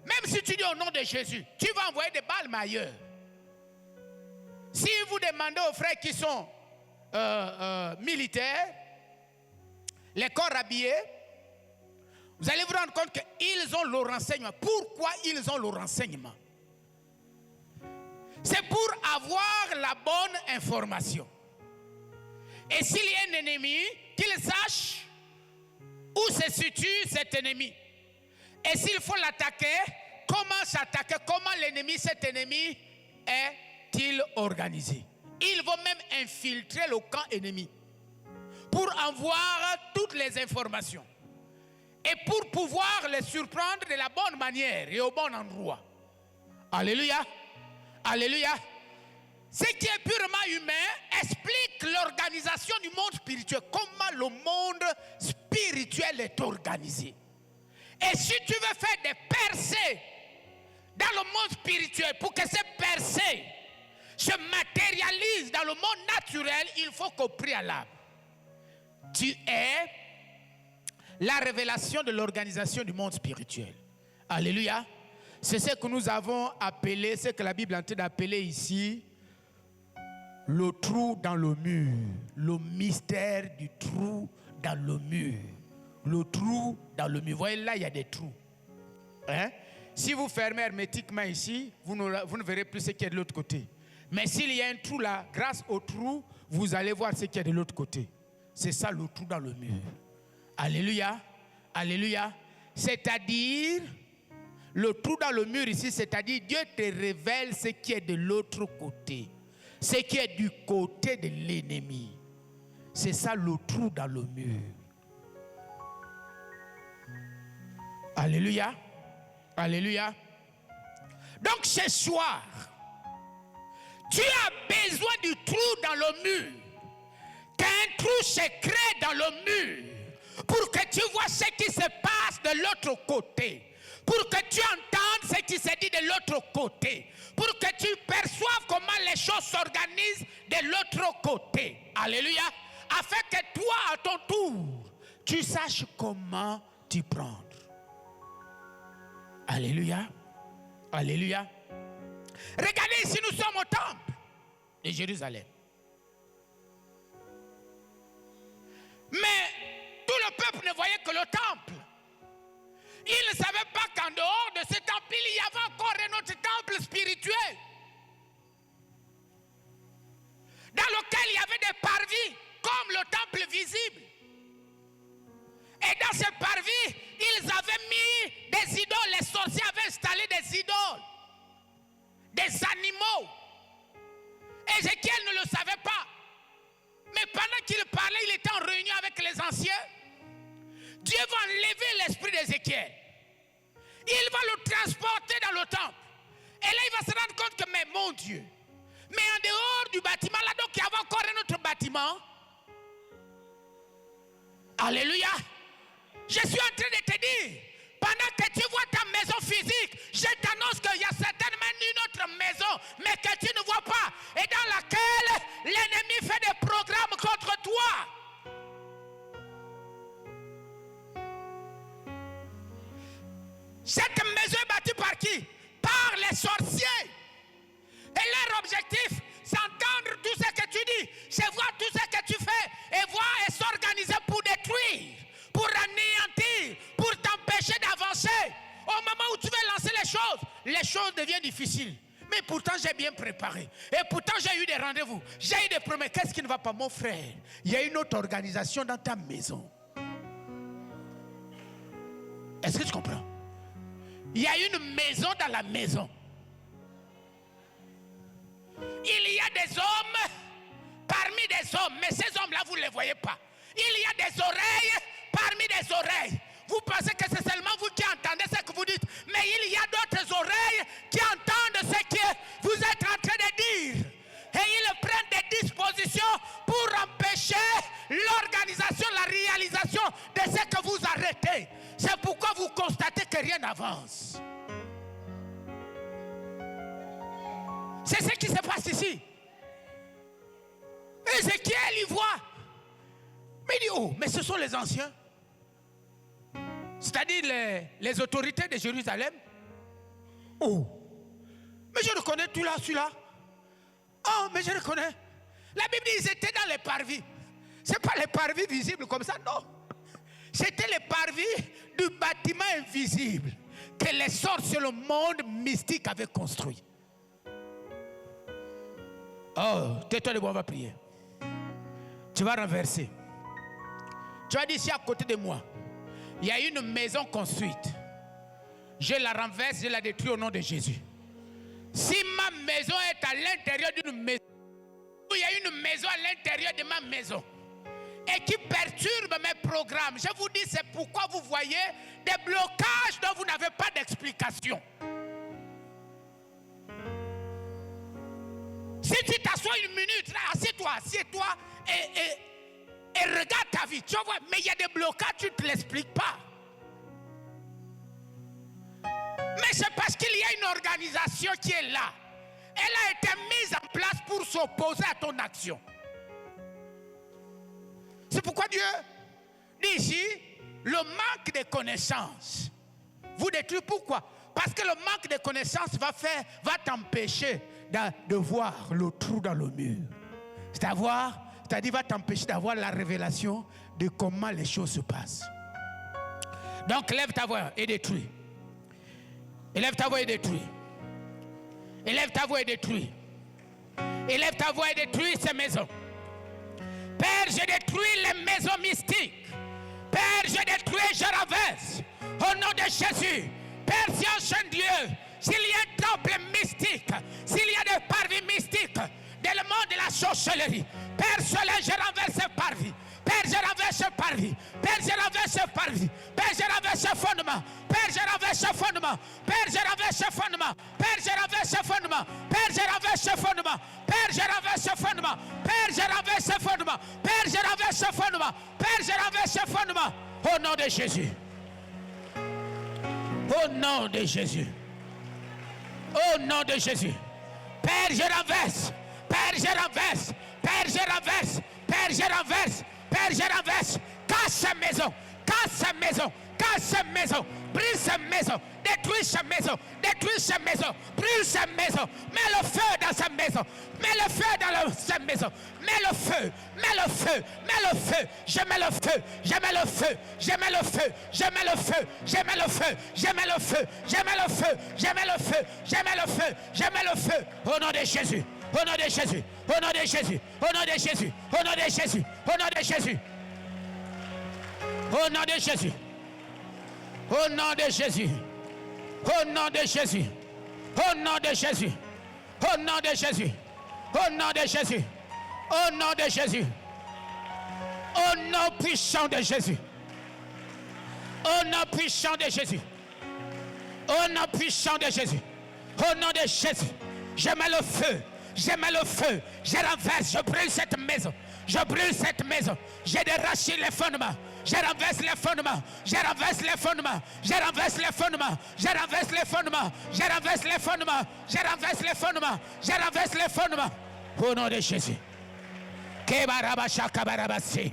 A: Même si tu dis au nom de Jésus, tu vas envoyer des balles ailleurs. Si vous demandez aux frères qui sont militaires, les corps habillés, vous allez vous rendre compte qu'ils ont le renseignement. Pourquoi ils ont le renseignement? C'est pour avoir la bonne information. Et s'il y a un ennemi, qu'ils sachent où se situe cet ennemi. Et s'il faut l'attaquer, comment s'attaquer? Comment l'ennemi, cet ennemi est-il organisé? Ils vont même infiltrer le camp ennemi pour avoir toutes les informations. Et pour pouvoir les surprendre de la bonne manière et au bon endroit. Alléluia. Alléluia. Ce qui est purement humain explique l'organisation du monde spirituel. Comment le monde spirituel est organisé. Et si tu veux faire des percées dans le monde spirituel, pour que ces percées se matérialisent dans le monde naturel, il faut qu'au préalable, tu aies la révélation de l'organisation du monde spirituel. Alléluia. C'est ce que nous avons appelé, ce que la Bible est en train d'appeler ici, le trou dans le mur. Le mystère du trou dans le mur. Le trou dans le mur. Vous voyez là, il y a des trous. Hein? Si vous fermez hermétiquement ici, vous ne verrez plus ce qui est de l'autre côté. Mais s'il y a un trou là, grâce au trou, vous allez voir ce qui est de l'autre côté. C'est ça le trou dans le mur. Alléluia. Alléluia. C'est-à-dire, le trou dans le mur ici, c'est-à-dire Dieu te révèle ce qui est de l'autre côté. Ce qui est du côté de l'ennemi. C'est ça le trou dans le mur. Alléluia. Alléluia. Donc ce soir, tu as besoin du trou dans le mur. Qu'un trou se crée dans le mur. Pour que tu vois ce qui se passe de l'autre côté. Pour que tu entendes ce qui se dit de l'autre côté. Pour que tu perçoives comment les choses s'organisent de l'autre côté. Alléluia. Afin que toi, à ton tour, tu saches comment t'y prendre. Alléluia. Alléluia. Regardez ici, nous sommes au temple de Jérusalem. Mais tout le peuple ne voyait que le temple. Il ne savait pas qu'en dehors de ce temple, il y avait encore un autre temple spirituel. Dans lequel il y avait des parvis, comme le temple visible. Et dans ces parvis, ils avaient mis des idoles. Les sorciers avaient installé des idoles. Des animaux. Ézéchiel ne le savait pas. Mais pendant qu'il parlait, il était en réunion avec les anciens. Dieu va enlever l'esprit d'Ézéchiel. Il va le transporter dans le temple. Et là, il va se rendre compte que, mais mon Dieu, mais en dehors du bâtiment, là, donc il y avait encore un autre bâtiment. Alléluia. Je suis en train de te dire, pendant que tu vois ta maison physique, je t'annonce qu'il y a certainement une autre maison, mais que tu ne vois pas, et dans laquelle l'ennemi fait des programmes contre toi. Cette maison est bâtie par qui? Par les sorciers. Et leur objectif, c'est entendre tout ce que tu dis, c'est voir tout ce que tu fais, et voir et s'organiser pour détruire, pour anéantir, pour t'empêcher d'avancer. Au moment où tu veux lancer les choses deviennent difficiles. Mais pourtant, j'ai bien préparé. Et pourtant, j'ai eu des rendez-vous. J'ai eu des promesses. Qu'est-ce qui ne va pas, mon frère? Il y a une autre organisation dans ta maison. Est-ce que tu comprends? Il y a une maison dans la maison. Il y a des hommes parmi des hommes. Mais ces hommes-là, vous ne les voyez pas. Il y a des oreilles parmi des oreilles. Vous pensez que c'est seulement vous qui entendez ce que vous dites. Mais il y a d'autres oreilles qui entendent ce que vous êtes en train de dire. Et ils prennent des dispositions pour empêcher l'organisation, la réalisation de ce que vous arrêtez. C'est pourquoi vous constatez que rien n'avance. C'est ce qui se passe ici. Ézéchiel, il voit. Mais il dit, oh, mais ce sont les anciens. C'est-à-dire les autorités de Jérusalem. Oh, mais je reconnais tout là, celui-là. Oh, mais je reconnais. La Bible dit ils étaient dans les parvis. Ce n'est pas les parvis visibles comme ça, non. C'était les parvis du bâtiment invisible que les sorts sur le monde mystique avaient construit. Oh, tais-toi de moi, on va prier. Tu vas renverser. Tu vas dire ici à côté de moi, il y a une maison construite. Je la renverse, je la détruis au nom de Jésus. Si ma maison est à l'intérieur d'une maison, il y a une maison à l'intérieur de ma maison et qui perturbe mes programmes, je vous dis, c'est pourquoi vous voyez des blocages dont vous n'avez pas d'explication. Si tu t'assois une minute, là, assieds-toi et regarde ta vie, tu vas voir, mais il y a des blocages, tu ne te l'expliques pas. Mais c'est parce qu'il y a une organisation qui est là. Elle a été mise en place pour s'opposer à ton action. C'est pourquoi Dieu dit ici, le manque de connaissances vous détruit. Pourquoi? Parce que le manque de connaissances va t'empêcher de voir le trou dans le mur. C'est-à-dire va t'empêcher d'avoir la révélation de comment les choses se passent. Donc lève ta voix et détruis. Élève ta voix et détruis. Élève ta voix et détruis. Élève ta voix et détruis ces maisons. Père, je détruis les maisons mystiques. Père, je détruis, je renverse. Au nom de Jésus. Père, si un jeune Dieu, s'il y a un temple mystique, s'il y a des parvis mystiques, dans le monde de la sorcellerie, Père, cela, je renverse ce parvis. Père, je renverse ce parvis. Père, je renverse ce parvis. Père, je renverse ce fondement. Père, je renverse ce fondement. Père, je renverse ce fondement. Père, je renverse ce fondement. Père, je renverse ce fondement. Père, je renverse ce fondement. Père, je renverse ce fondement. Père, je renverse ce fondement. Père, je renverse ce fondement. Au nom de Jésus. Au nom de Jésus. Au nom de Jésus. Père, je renverse. Père, je renverse. Père, je renverse. Père, je renverse. Père, je renverse. Casse cette maison. Casse cette maison. Casse cette maison. Brise cette maison. Détruis cette maison. Détruis cette maison. Brûle cette maison. Mets le feu dans cette maison. Mets le feu dans cette maison. Mets le feu. Mets le feu. Mets le feu. Je mets le feu. Je mets le feu. Je mets le feu. Je mets le feu. Je mets le feu. Je mets le feu. Je mets le feu. Je mets le feu. Je mets le feu. Je mets le feu. Au nom de Jésus. Au nom de Jésus. Au nom de Jésus. Au nom de Jésus. Au nom de Jésus. Au nom de Jésus. Au nom de Jésus. Au nom de Jésus. Au nom de Jésus. Au nom de Jésus. Au nom de Jésus. Au nom de Jésus. Au nom de Jésus. Au nom puissant de Jésus. Au nom puissant de Jésus. Au nom puissant de Jésus. Au nom de Jésus. Je mets le feu. Je mets le feu. Je renverse. Je brûle cette maison. Je brûle cette maison. Je dérache les fondements. Je renverse les fondements. Je renverse les fondements. Je renverse les fondements. Je renverse les fondements. Je renverse les fondements. Je renverse les fondements. Je renverse les fondements. Au nom de Jésus. Kebarabashakabarabasi.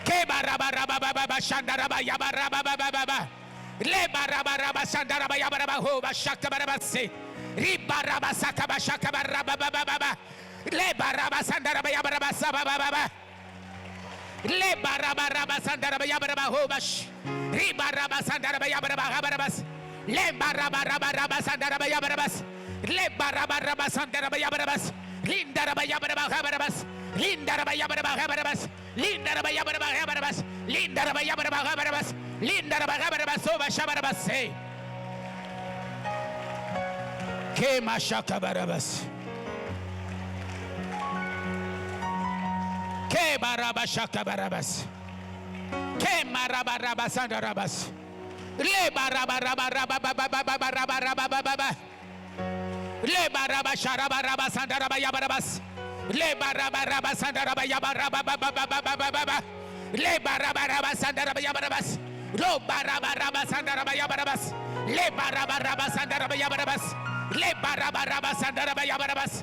A: Kebarabarababababasandaraba. Lebarabarabasandaraba. Ribarabasakabashakabarababa. Lebarabasandarabayabarabasabababa. Lebarabarabasandarabaya. Ribarabasandarabayabarabahabas. Lebarabarabasandarabaya. Lebarabarabasandarabaya. Lindarabayabarabahabas. Lindarabayabarabahabas. Lindarabayabarabahabas. Lindarabayabarabahabas. Lindarabayabarabasobashabarabas. Kemashakabarabas. Kebarabashakabarabas. Kemarabarabasandarabbas. Lebarabarabarabababababababababa. Lebarabasharabarabasandarabas. Lebarabarabasandarabas. Lebarabarabasandarabas. Lobarabarabasandarabayabas. Lebarabarabasandarabas. Lebarabarabasandarabas.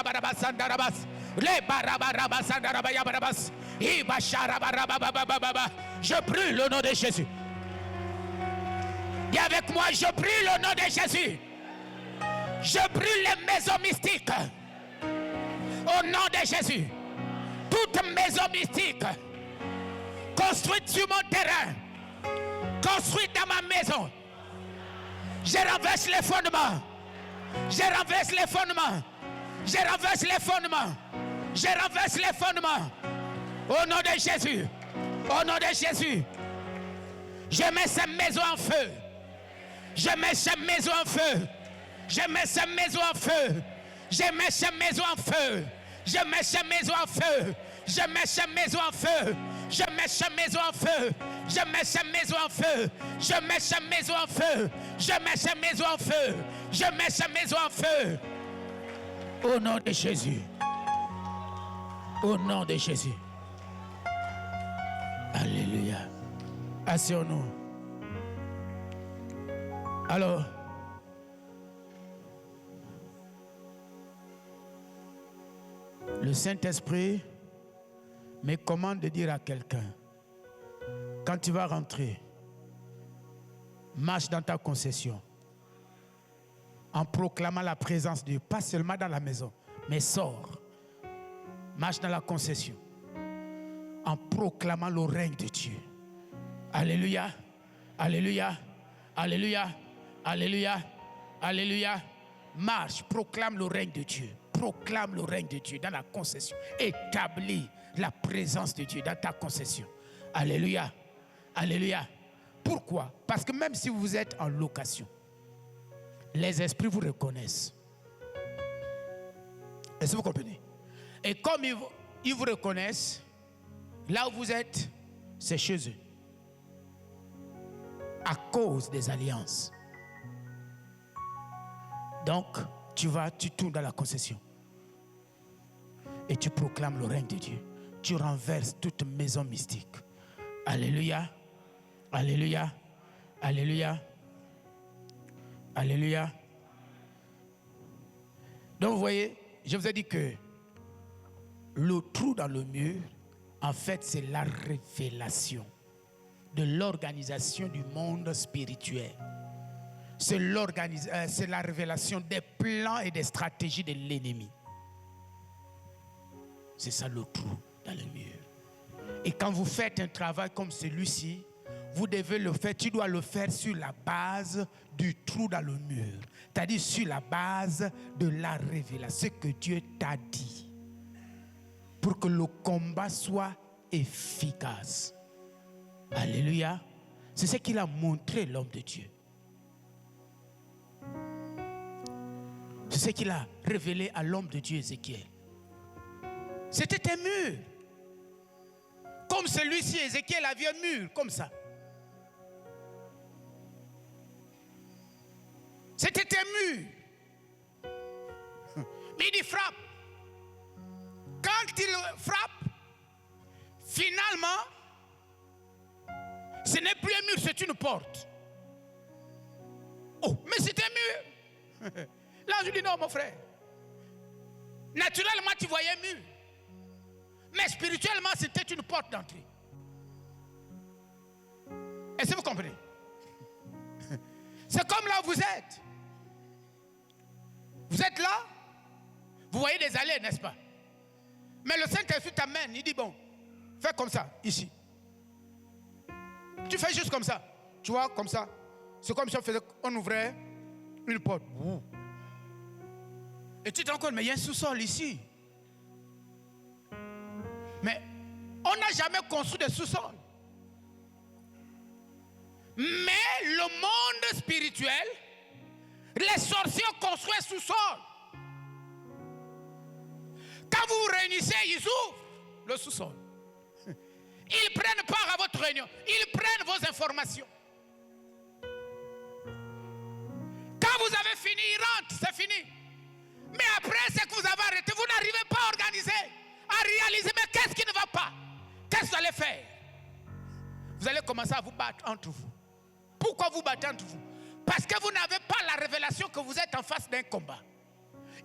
A: Je brûle le nom de Jésus. Et avec moi, je brûle le nom de Jésus. Je brûle les maisons mystiques. Au nom de Jésus. Toute maison mystique construite sur mon terrain, construite dans ma maison, je renverse les fondements. Je renverse les fondements. Je renverse les fondements. Je renverse les fondements. Au nom de Jésus. Au nom de Jésus. Je mets cette maison en feu. Je mets cette maison en feu. Je mets cette maison en feu. Je mets cette maison en feu. Je mets cette maison en feu. Je mets cette maison en feu. Je mets cette maison en feu. Je mets cette maison en feu. Je mets cette maison en feu. Je mets cette maison en feu. Je mets cette maison en feu. Au nom de Jésus. Au nom de Jésus. Alléluia. Asseyons-nous. Alors, le Saint-Esprit me commande de dire à quelqu'un, quand tu vas rentrer, marche dans ta concession en proclamant la présence de Dieu, pas seulement dans la maison, mais sors, marche dans la concession en proclamant le règne de Dieu. Alléluia, alléluia, alléluia, alléluia, alléluia. Marche, proclame le règne de Dieu. Proclame le règne de Dieu dans la concession. Établis la présence de Dieu dans ta concession. Alléluia. Alléluia. Pourquoi? Parce que même si vous êtes en location, les esprits vous reconnaissent. Est-ce que vous comprenez? Et comme ils vous reconnaissent, là où vous êtes, c'est chez eux. À cause des alliances. Donc, tu tournes dans la concession. Et tu proclames le règne de Dieu. Tu renverses toute maison mystique. Alléluia. Alléluia. Alléluia. Alléluia. Donc vous voyez, je vous ai dit que le trou dans le mur, en fait, c'est la révélation de l'organisation du monde spirituel. C'est la révélation des plans et des stratégies de l'ennemi. C'est ça le trou dans le mur. Et quand vous faites un travail comme celui-ci, vous devez le faire, tu dois le faire sur la base du trou dans le mur. C'est-à-dire sur la base de la révélation, ce que Dieu t'a dit. Pour que le combat soit efficace. Alléluia. C'est ce qu'il a montré l'homme de Dieu. C'est ce qu'il a révélé à l'homme de Dieu Ézéchiel. C'était un mur. Comme celui-ci, Ézéchiel avait un mur, comme ça. C'était un mur. Mais il frappe. Quand il frappe, finalement, ce n'est plus un mur, c'est une porte. Oh, mais c'est un mur. Là, je dis non, mon frère. Naturellement, tu voyais un mur. Mais spirituellement, c'était une porte d'entrée. Est-ce que vous comprenez? C'est comme là où vous êtes. Vous êtes là, vous voyez des allées, n'est-ce pas? Mais le Saint-Esprit t'amène, il dit bon, fais comme ça, ici. Tu fais juste comme ça. Tu vois, comme ça. C'est comme si on ouvrait une porte. Et tu te rends compte, mais il y a un sous-sol ici. Mais on n'a jamais construit de sous-sol. Mais le monde spirituel, les sorciers ont construit un sous-sol. Quand vous vous réunissez, ils ouvrent le sous-sol. Ils prennent part à votre réunion. Ils prennent vos informations. Quand vous avez fini, ils rentrent, c'est fini. Mais après, c'est que vous avez arrêté. Vous n'arrivez pas à organiser, à réaliser. Mais qu'est-ce qui ne va pas? Qu'est-ce que vous allez faire? Vous allez commencer à vous battre entre vous. Pourquoi vous battez entre vous? Parce que vous n'avez pas la révélation que vous êtes en face d'un combat.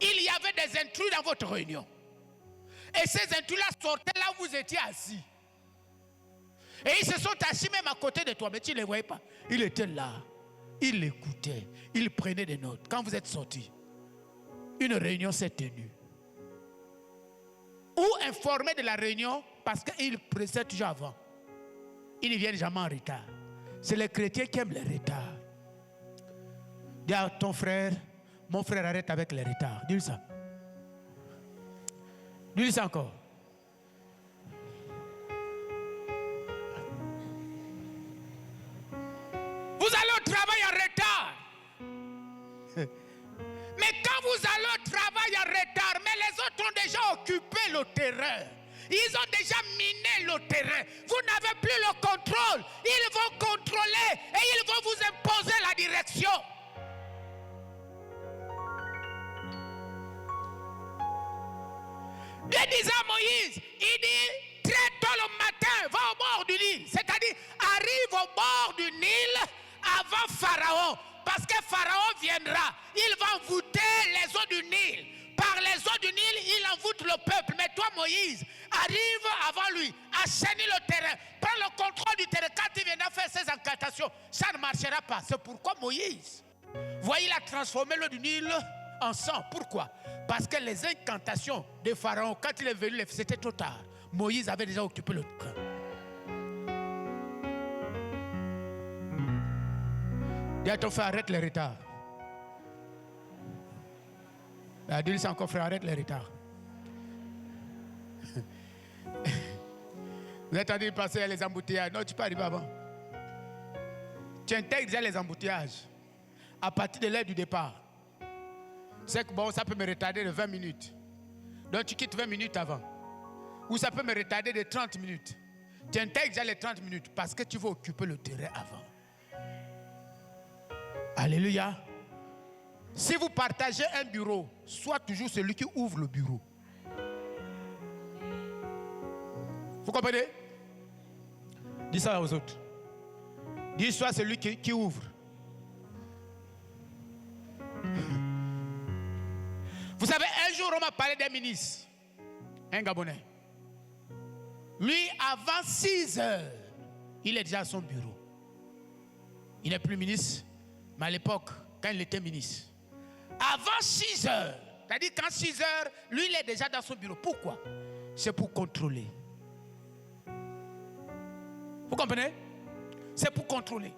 A: Il y avait des intrus dans votre réunion. Et ces intrus-là sortaient là où vous étiez assis. Et ils se sont assis même à côté de toi. Mais tu ne les voyais pas. Il était là. Il écoutait. Il prenait des notes. Quand vous êtes sortis, une réunion s'est tenue. Ou informer de la réunion parce qu'il précède toujours avant. Ils ne viennent jamais en retard. C'est les chrétiens qui aiment les retards. Dis à ton frère, mon frère arrête avec les retards. Dis-lui ça. Dis-lui ça encore. Vous allez au travail en retard. Mais quand vous allez au travail en retard, mais les autres ont déjà occupé le terrain. Ils ont déjà miné le terrain. Vous n'avez plus le contrôle. Ils vont contrôler et ils vont vous imposer la direction. Dieu disait à Moïse, il dit, très tôt le matin, va au bord du Nil. C'est-à-dire, arrive au bord du Nil avant Pharaon. Parce que Pharaon viendra. Il va envoûter les eaux du Nil. Par les eaux du Nil, il envoûte le peuple. Mais toi, Moïse, arrive avant lui. Assainis le terrain. Prends le contrôle du terrain. Quand il viendra faire ses incantations, ça ne marchera pas. C'est pourquoi Moïse, voyez, il a transformé l'eau du Nil en sang. Pourquoi? Parce que les incantations de Pharaon, quand il est venu, c'était trop tard. Moïse avait déjà occupé le terrain. Dis à ton frère, arrête les retards. Dis-lui ça encore, frère, arrête les retards. Vous êtes en train de passer les embouteillages. Non, tu peux arriver avant. Tu intègres déjà les embouteillages. À partir de l'heure du départ. C'est que bon, ça peut me retarder de 20 minutes. Donc tu quittes 20 minutes avant. Ou ça peut me retarder de 30 minutes. Tu intègres déjà les 30 minutes parce que tu veux occuper le terrain avant. Alléluia. Si vous partagez un bureau, sois toujours celui qui ouvre le bureau. Vous comprenez? Dis ça aux autres. Dis sois celui qui ouvre. Vous savez, un jour on m'a parlé d'un ministre, un Gabonais. Lui, avant 6 heures, il est déjà à son bureau. Il n'est plus ministre, mais à l'époque, quand il était ministre, avant 6 heures, c'est-à-dire qu'en 6 heures, lui, il est déjà dans son bureau. Pourquoi? C'est pour contrôler. Vous comprenez? C'est pour contrôler.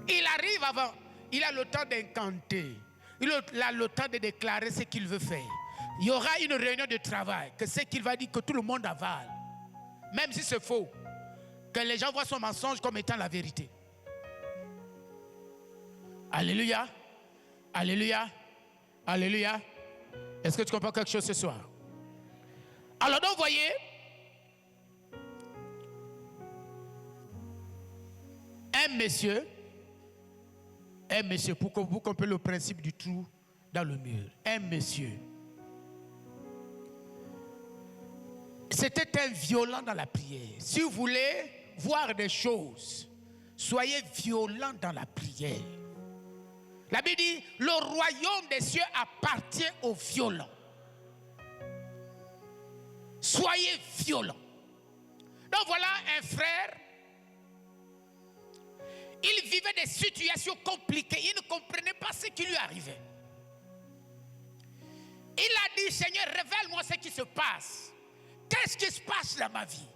A: Il arrive avant, il a le temps d'incanter. Il a le temps de déclarer ce qu'il veut faire. Il y aura une réunion de travail, que ce qu'il va dire que tout le monde avale. Même si c'est faux. Que les gens voient son mensonge comme étant la vérité. Alléluia. Alléluia. Alléluia. Est-ce que tu comprends quelque chose ce soir? Alors donc, voyez, un monsieur, pour que vous compreniez le principe du trou dans le mur. Un monsieur. C'était un violent dans la prière. Si vous voulez voir des choses, soyez violent dans la prière. La Bible dit, le royaume des cieux appartient aux violents. Soyez violents. Donc voilà un frère. Il vivait des situations compliquées. Il ne comprenait pas ce qui lui arrivait. Il a dit, Seigneur, révèle-moi ce qui se passe. Qu'est-ce qui se passe dans ma vie?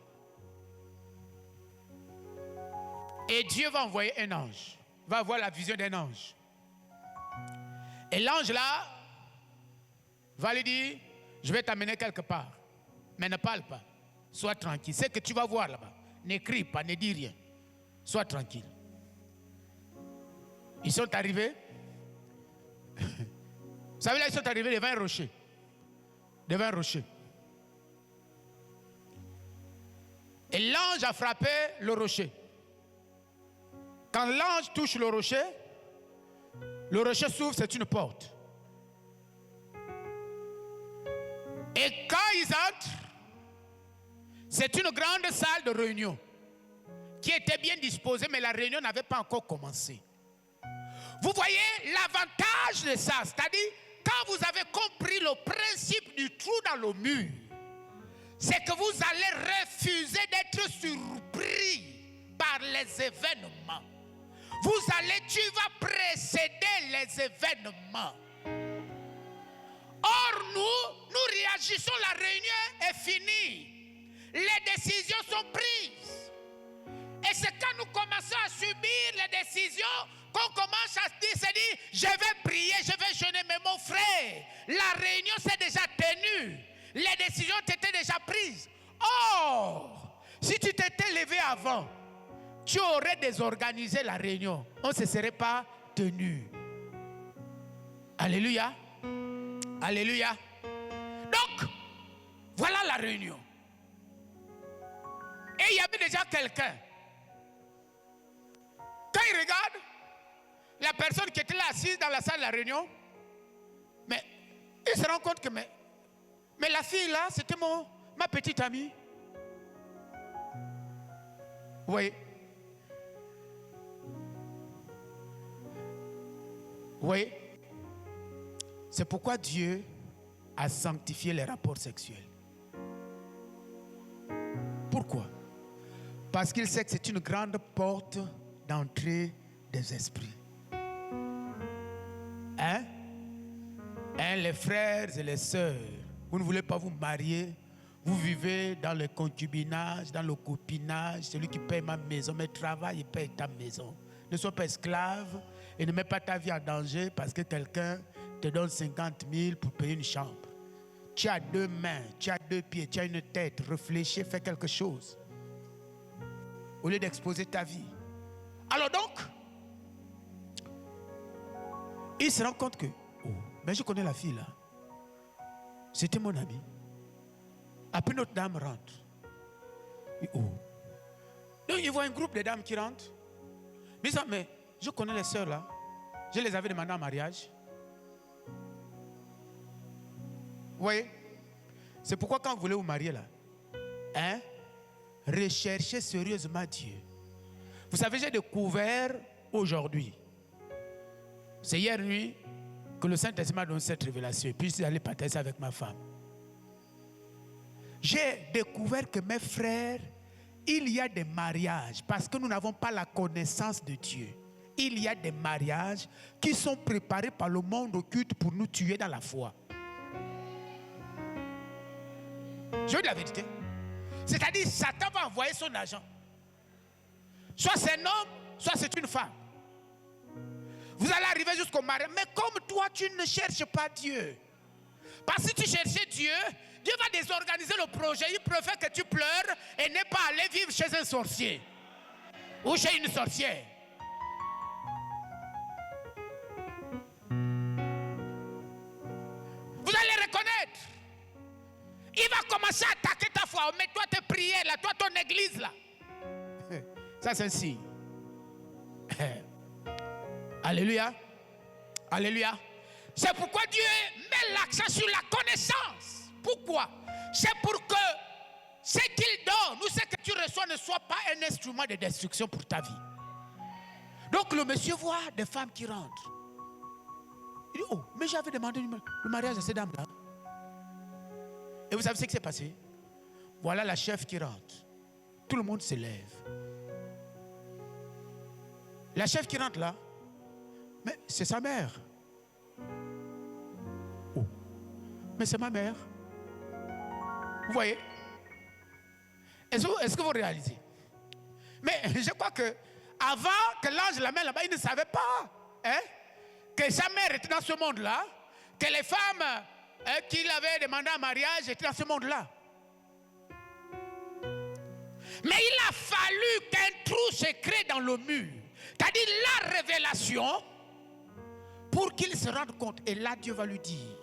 A: Et Dieu va envoyer un ange. Va avoir la vision d'un ange. Et l'ange là va lui dire, je vais t'amener quelque part. Mais ne parle pas. Sois tranquille. C'est que tu vas voir là-bas. N'écris pas, ne dis rien. Sois tranquille. Ils sont arrivés. Vous savez là, ils sont arrivés devant un rocher. Devant un rocher. Et l'ange a frappé le rocher. Quand l'ange touche le rocher s'ouvre, c'est une porte. Et quand ils entrent, c'est une grande salle de réunion qui était bien disposée, mais la réunion n'avait pas encore commencé. Vous voyez l'avantage de ça, c'est-à-dire quand vous avez compris le principe du trou dans le mur, c'est que vous allez refuser d'être surpris par les événements. Tu vas précéder les événements. Or, nous réagissons, la réunion est finie. Les décisions sont prises. Et c'est quand nous commençons à subir les décisions qu'on commence à se dire, je vais prier, je vais jeûner. Mais mon frère, la réunion s'est déjà tenue. Les décisions étaient déjà prises. Or, si tu t'étais levé avant, tu aurais désorganisé la réunion. On ne se serait pas tenu. Alléluia. Alléluia. Donc, voilà la réunion. Et il y avait déjà quelqu'un. Quand il regarde, la personne qui était là assise dans la salle de la réunion, mais il se rend compte que mais la fille là, c'était ma petite amie. Oui. Oui. C'est pourquoi Dieu a sanctifié les rapports sexuels. Pourquoi? Parce qu'il sait que c'est une grande porte d'entrée des esprits. Hein? Les frères et les sœurs, vous ne voulez pas vous marier, vous vivez dans le concubinage, dans le copinage. Celui qui paye ma maison, mais travaille et paye ta maison. Ne sois pas esclave et ne mets pas ta vie en danger parce que quelqu'un te donne 50 000 pour payer une chambre. Tu as 2 mains, tu as 2 pieds, tu as une tête. Réfléchis, fais quelque chose. Au lieu d'exposer ta vie. Alors donc, il se rend compte que, mais je connais la fille là. C'était mon ami. Après notre dame rentre. Donc il voit un groupe de dames qui rentrent. Mais je connais les sœurs là. Je les avais demandées en mariage. Vous voyez? C'est pourquoi quand vous voulez vous marier là, recherchez sérieusement Dieu. Vous savez, j'ai découvert aujourd'hui, c'est hier nuit que le Saint-Esprit m'a donné cette révélation. Et puis je suis allé partager ça avec ma femme. J'ai découvert que mes frères, il y a des mariages, parce que nous n'avons pas la connaissance de Dieu. Il y a des mariages qui sont préparés par le monde occulte pour nous tuer dans la foi. Je veux dire la vérité. C'est-à-dire, Satan va envoyer son agent. Soit c'est un homme, soit c'est une femme. Vous allez arriver jusqu'au mariage. Mais comme toi, tu ne cherches pas Dieu. Parce que si tu cherchais Dieu, Dieu va désorganiser le projet. Il préfère que tu pleures et ne pas aller vivre chez un sorcier. Ou chez une sorcière. Vous allez reconnaître. Il va commencer à attaquer ta foi. Mais toi, tes prières là, toi, ton église là. Ça, c'est un signe. Alléluia. Alléluia. C'est pourquoi Dieu met l'accent sur la connaissance. Pourquoi? C'est pour que ce qu'il donne, ou ce que tu reçois, ne soit pas un instrument de destruction pour ta vie. Donc le monsieur voit des femmes qui rentrent. Il dit, mais j'avais demandé le mariage à ces dames-là. Et vous savez ce qui s'est passé? Voilà la chef qui rentre. Tout le monde se lève. La chef qui rentre là, mais c'est sa mère. Mais c'est ma mère. Vous voyez? Est-ce que vous réalisez? Mais je crois que avant que l'ange la mette là-bas, il ne savait pas que sa mère était dans ce monde-là, que les femmes qu'il avait demandé en mariage étaient dans ce monde-là. Mais il a fallu qu'un trou se crée dans le mur. C'est-à-dire la révélation pour qu'il se rende compte. Et là, Dieu va lui dire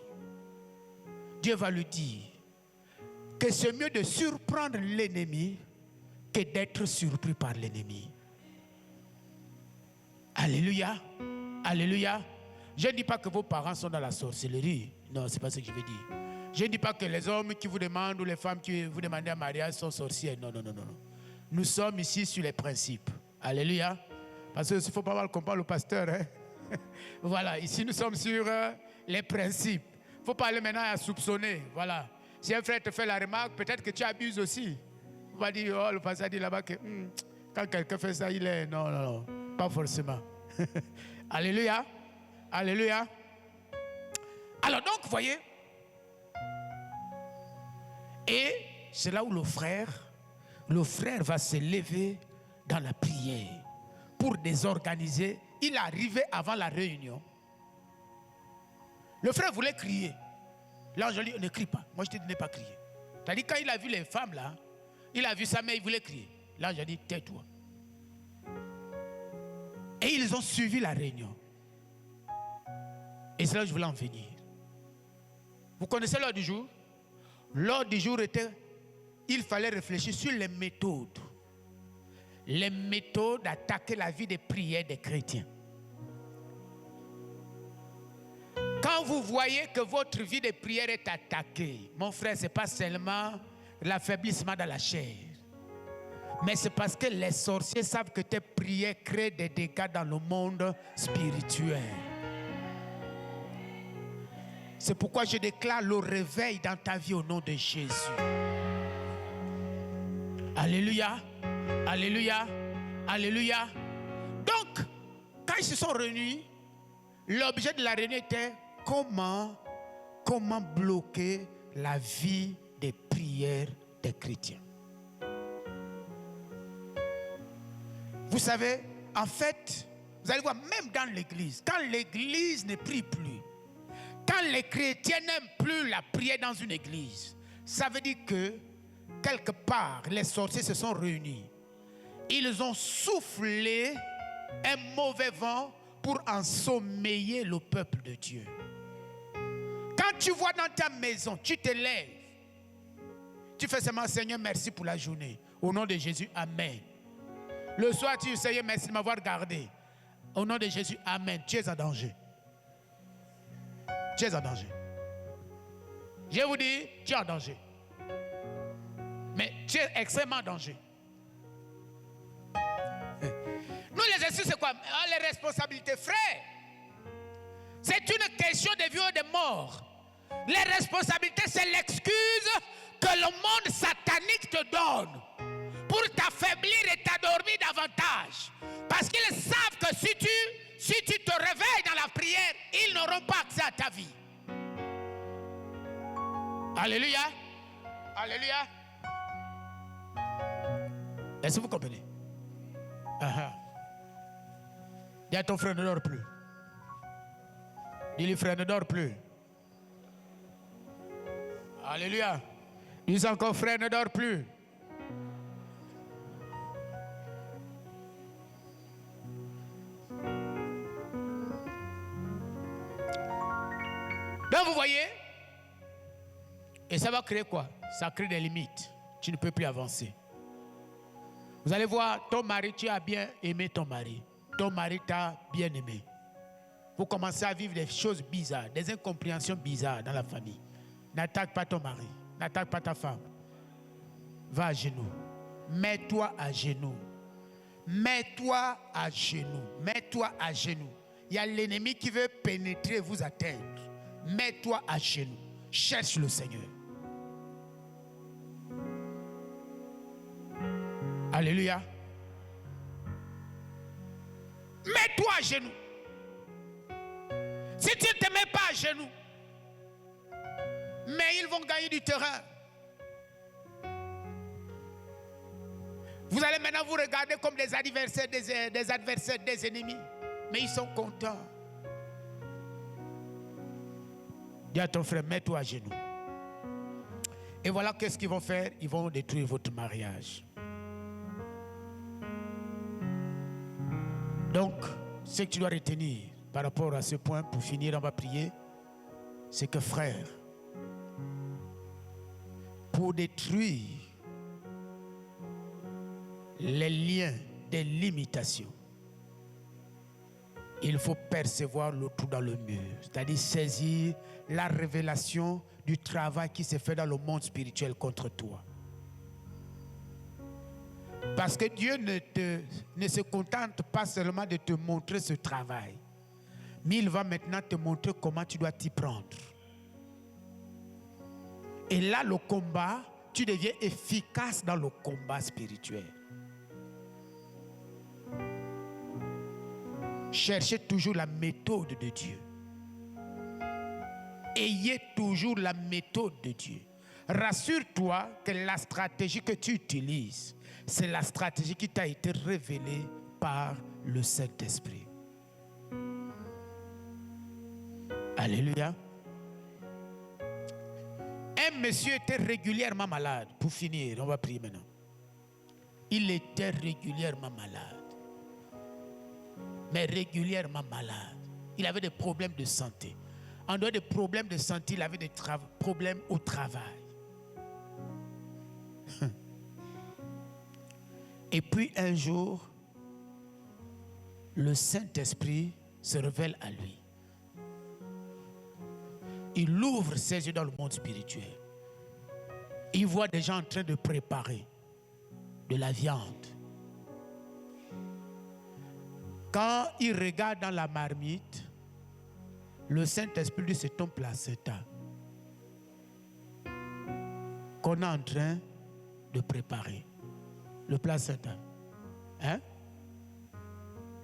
A: que c'est mieux de surprendre l'ennemi que d'être surpris par l'ennemi. Alléluia. Alléluia. Je ne dis pas que vos parents sont dans la sorcellerie. Non, ce n'est pas ce que je veux dire. Je ne dis pas que les hommes qui vous demandent ou les femmes qui vous demandent un mariage sont sorciers. Non, non, non, non. Nous sommes ici sur les principes. Alléluia. Parce qu'il ne faut pas mal qu'on parle au pasteur. Hein? Voilà, ici nous sommes sur les principes. Il ne faut pas aller maintenant à soupçonner. Voilà. Si un frère te fait la remarque, peut-être que tu abuses aussi. On va dire, oh, le pasteur dit là-bas que quand quelqu'un fait ça, il est... Non, non, non, pas forcément. Alléluia. Alléluia. Alors donc, vous voyez, et c'est là où le frère va se lever dans la prière pour désorganiser. Il est arrivé avant la réunion. Le frère voulait crier. L'ange lui dit, ne crie pas. Moi, je te dis, ne pas crier. C'est-à-dire, quand il a vu les femmes là, il a vu sa mère, il voulait crier. L'ange a dit, tais-toi. Et ils ont suivi la réunion. Et c'est là que je voulais en venir. Vous connaissez l'ordre du jour? L'ordre du jour était, il fallait réfléchir sur les méthodes. Les méthodes d'attaquer la vie de prière des chrétiens. Quand vous voyez que votre vie de prière est attaquée, mon frère, ce n'est pas seulement l'affaiblissement dans la chair. Mais c'est parce que les sorciers savent que tes prières créent des dégâts dans le monde spirituel. C'est pourquoi je déclare le réveil dans ta vie au nom de Jésus. Alléluia. Alléluia. Alléluia. Donc, quand ils se sont réunis, l'objet de la réunion était comment bloquer la vie des prières des chrétiens. Vous savez, en fait, vous allez voir, même dans l'église, quand l'église ne prie plus, quand les chrétiens n'aiment plus la prière dans une église, ça veut dire que, quelque part, les sorciers se sont réunis. Ils ont soufflé un mauvais vent pour ensommeiller le peuple de Dieu. Quand tu vois dans ta maison, tu te lèves, tu fais seulement, Seigneur, merci pour la journée. Au nom de Jésus, Amen. Le soir, tu dis, Seigneur, merci de m'avoir gardé. Au nom de Jésus, Amen. Tu es en danger. Tu es en danger. Je vous dis, tu es en danger. Mais tu es extrêmement en danger. Nous, les esprits, c'est quoi? Les responsabilités, frère. C'est une question de vie ou de mort. Les responsabilités, c'est l'excuse que le monde satanique te donne pour t'affaiblir et t'adormir davantage. Parce qu'ils savent que si tu te réveilles dans la prière, ils n'auront pas accès à ta vie. Alléluia. Alléluia. Est-ce que vous comprenez? Dis à ton frère, ne dors plus. Dis-lui, frère, ne dors plus. Alléluia. Dis encore, frère, ne dors plus. Donc vous voyez, et ça va créer quoi? Ça crée des limites. Tu ne peux plus avancer. Vous allez voir, ton mari, tu as bien aimé ton mari. Ton mari t'a bien aimé. Vous commencez à vivre des choses bizarres, des incompréhensions bizarres dans la famille. N'attaque pas ton mari, n'attaque pas ta femme. Va à genoux. Mets-toi à genoux. Mets-toi à genoux. Mets-toi à genoux. Il y a l'ennemi qui veut pénétrer, vous atteindre. Mets-toi à genoux. Cherche le Seigneur. Alléluia. Mets-toi à genoux. Si tu ne te mets pas à genoux, mais ils vont gagner du terrain. Vous allez maintenant vous regarder comme des adversaires, des adversaires, des ennemis. Mais ils sont contents. Dis à ton frère, mets-toi à genoux. Et voilà qu'est-ce qu'ils vont faire. Ils vont détruire votre mariage. Donc, ce que tu dois retenir par rapport à ce point, pour finir, on va prier, c'est que frère, pour détruire les liens des limitations. Il faut percevoir le trou dans le mur, c'est-à-dire saisir la révélation du travail qui s'est fait dans le monde spirituel contre toi. Parce que Dieu ne se contente pas seulement de te montrer ce travail, mais il va maintenant te montrer comment tu dois t'y prendre. Et là, le combat, tu deviens efficace dans le combat spirituel. Cherchez toujours la méthode de Dieu. Ayez toujours la méthode de Dieu. Rassure-toi que la stratégie que tu utilises, c'est la stratégie qui t'a été révélée par le Saint-Esprit. Alléluia. Un monsieur était régulièrement malade. Pour finir, on va prier maintenant. Il était régulièrement malade. Mais régulièrement malade. Il avait des problèmes de santé. En dehors des problèmes de santé, il avait des problèmes au travail. Et puis un jour, le Saint-Esprit se révèle à lui. Il ouvre ses yeux dans le monde spirituel. Il voit des gens en train de préparer de la viande. Quand il regarde dans la marmite, le Saint-Esprit dit c'est ton placenta qu'on est en train de préparer. Le placenta. Hein?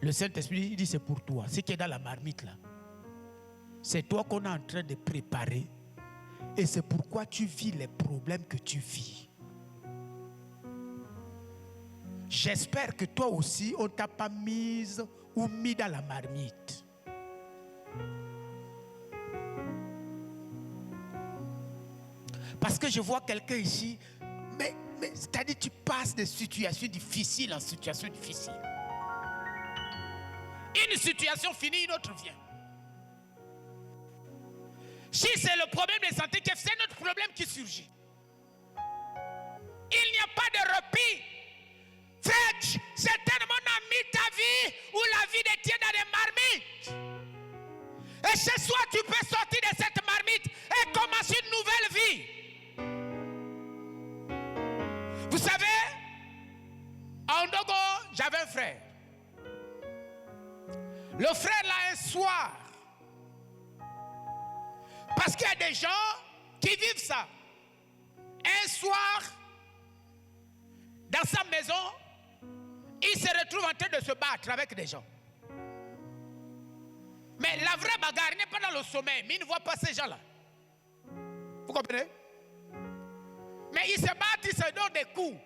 A: Le Saint-Esprit dit c'est pour toi. Ce qui est dans la marmite là. C'est toi qu'on est en train de préparer. Et c'est pourquoi tu vis les problèmes que tu vis. J'espère que toi aussi, on ne t'a pas mise ou mis dans la marmite. Parce que je vois quelqu'un ici, mais c'est-à-dire tu passes de situations difficiles en situations difficiles. Une situation finie, une autre vient. Si c'est le problème de santé, c'est notre problème qui surgit. Il n'y a pas de répit. Frère, certainement on a mis ta vie ou la vie des tiens dans des marmites. Et ce soir, tu peux sortir de cette marmite et commencer une nouvelle vie. Vous savez, à Ondogo, j'avais un frère. Le frère là, un soir, parce qu'il y a des gens qui vivent ça. Un soir, dans sa maison, il se retrouve en train de se battre avec des gens. Mais la vraie bagarre n'est pas dans le sommeil, mais il ne voit pas ces gens-là. Vous comprenez? Mais ils se battent, ils se donnent des coups.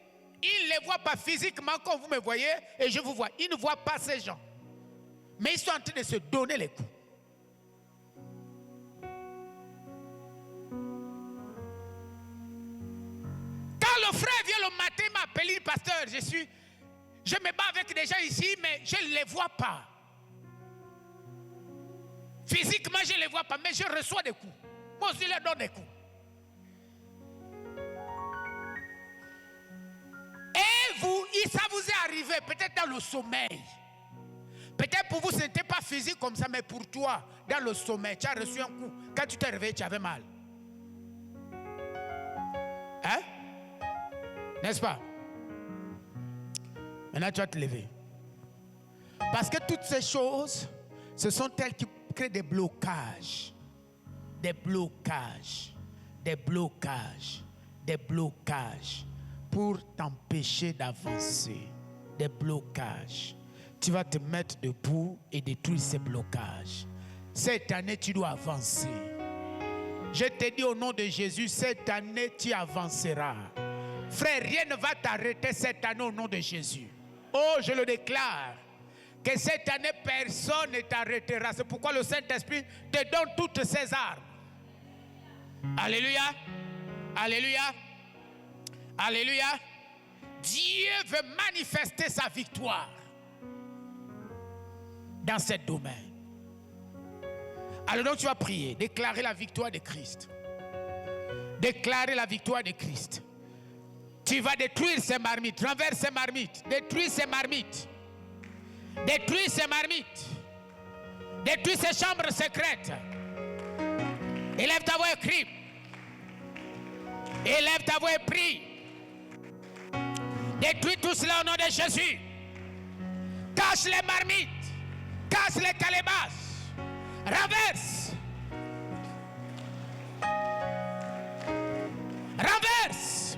A: Il ne les voit pas physiquement comme vous me voyez et je vous vois. Il ne voit pas ces gens. Mais ils sont en train de se donner les coups. Quand le frère vient le matin, il m'a appelé, pasteur, je me bats avec des gens ici, mais je ne les vois pas. Physiquement, je ne les vois pas, mais je reçois des coups. Moi aussi, je leur donne des coups. Et vous, ça vous est arrivé, peut-être dans le sommeil. Peut-être pour vous, ce n'était pas physique comme ça, mais pour toi, dans le sommeil, tu as reçu un coup. Quand tu t'es réveillé, tu avais mal. Hein? N'est-ce pas? Maintenant, tu vas te lever. Parce que toutes ces choses, ce sont elles qui créent des blocages. Des blocages. Des blocages. Des blocages. Pour t'empêcher d'avancer. Des blocages. Tu vas te mettre debout et détruire ces blocages. Cette année, tu dois avancer. Je te dis au nom de Jésus, cette année, tu avanceras. Frère, rien ne va t'arrêter cette année au nom de Jésus. Oh, je le déclare. Que cette année, personne ne t'arrêtera. C'est pourquoi le Saint-Esprit te donne toutes ses armes. Alléluia. Alléluia. Alléluia. Dieu veut manifester sa victoire dans ce domaine. Alors donc tu vas prier, déclarer la victoire de Christ. Déclarer la victoire de Christ. Tu vas détruire ces marmites, renverse ces marmites, détruis ces marmites. Détruis ces marmites. Détruis ces chambres secrètes. Élève ta voix et crie. Élève ta voix et prie. Détruis tout cela au nom de Jésus. Cache les marmites. Cache les calebasses. Renverse. Renverse.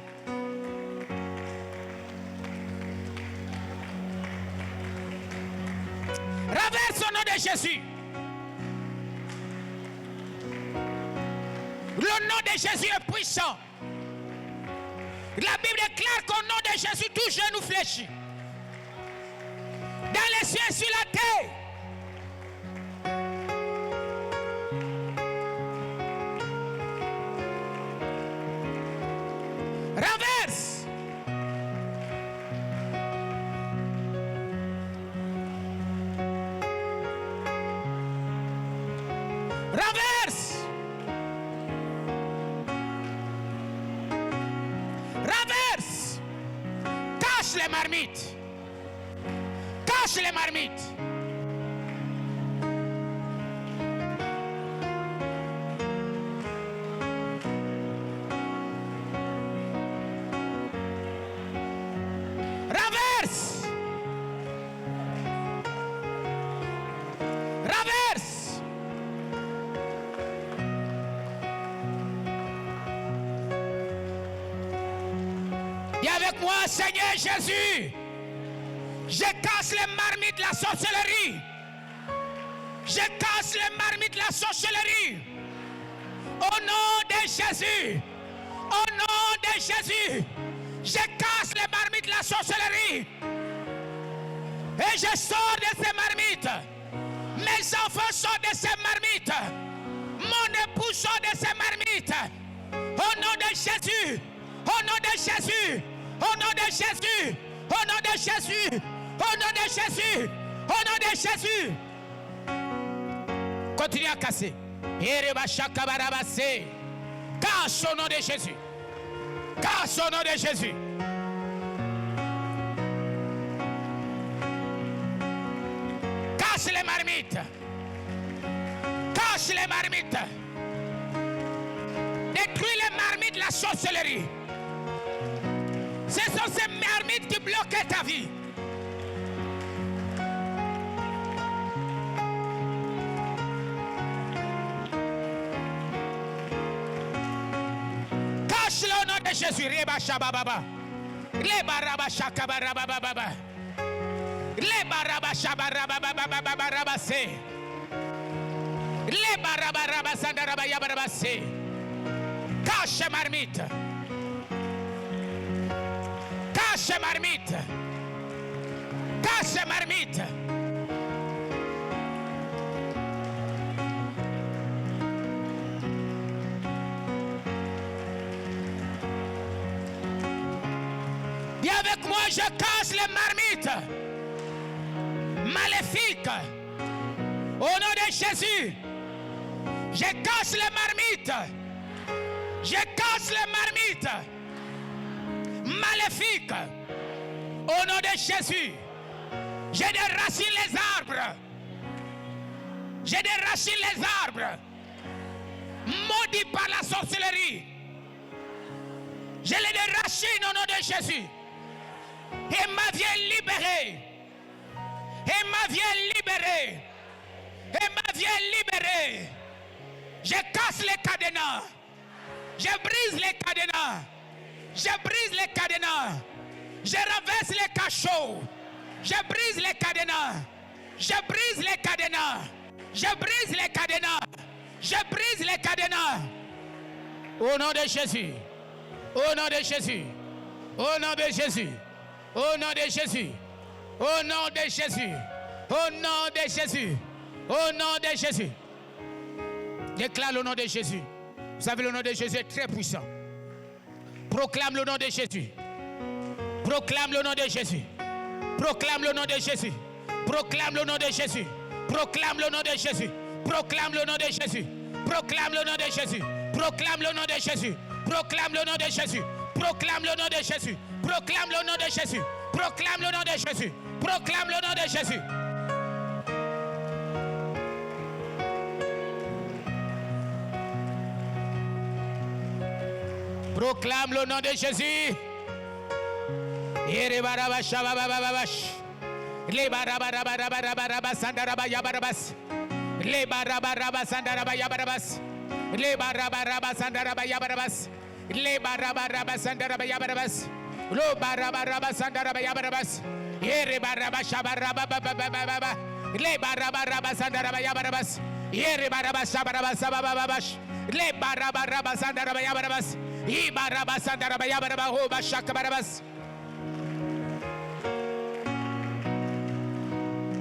A: Renverse au nom de Jésus. Le nom de Jésus est puissant. La Bible déclare qu'au nom de Jésus, tout genou fléchit. Dans les cieux et sur la terre. Renverse. Renverse. Renverse. Cache les marmites. Cache les marmites. Renverse. Renverse. Dis avec moi, Seigneur Jésus. Je casse les marmites de la sorcellerie. Je casse les marmites de la sorcellerie. Au nom de Jésus. Au nom de Jésus. Je casse les marmites de la sorcellerie. Et je sors de ces marmites. Mes enfants sortent de ces marmites. Mon époux sort de ces marmites. Au nom de Jésus. Au nom de Jésus. Au nom de Jésus. Au nom de Jésus. Au nom de Jésus. Au nom de Jésus. Continue à casser. Casse au nom de Jésus. Casse au nom de Jésus. Casse les marmites. Casse les marmites. Détruis les marmites de la sorcellerie. Ce sont ces marmites qui bloquent ta vie. Cache-le au nom de Jésus. Reba Shabababa. Reba Raba Shakabarababa. Reba Raba Shabarababa. Reba Raba Raba Sandaraba Yabarabase. Cache marmite. Cache marmite. Cache marmite. Dis avec moi, je casse les marmites maléfiques. Au nom de Jésus, je casse les marmites. Je casse les marmites maléfiques. Au nom de Jésus, je déracine les arbres. Je déracine les arbres maudits par la sorcellerie. Je les déracine au nom de Jésus. Et ma vie est libérée. Et ma vie est libérée. Et ma vie est libérée. Je casse les cadenas. Je brise les cadenas. Je brise les cadenas. Je renverse les cachots. Je brise les cadenas. Je brise les cadenas. Je brise les cadenas. Je brise les cadenas. Au nom de Jésus. Au nom de Jésus. Au nom de Jésus. Au nom de Jésus. Au nom de Jésus. Au nom de Jésus. Au nom de Jésus. Déclare le nom de Jésus. Vous savez, le nom de Jésus est très puissant. Proclame le nom de Jésus. Proclame le nom de Jésus. Proclame le nom de Jésus. Proclame le nom de Jésus. Proclame le nom de Jésus. Proclame le nom de Jésus. Proclame le nom de Jésus. Proclame le nom de Jésus. Proclame le nom de Jésus. Proclame le nom de Jésus. Proclame le nom de Jésus. Proclame le nom de Jésus. Proclame le nom de Jésus. Proclame le nom de Jésus.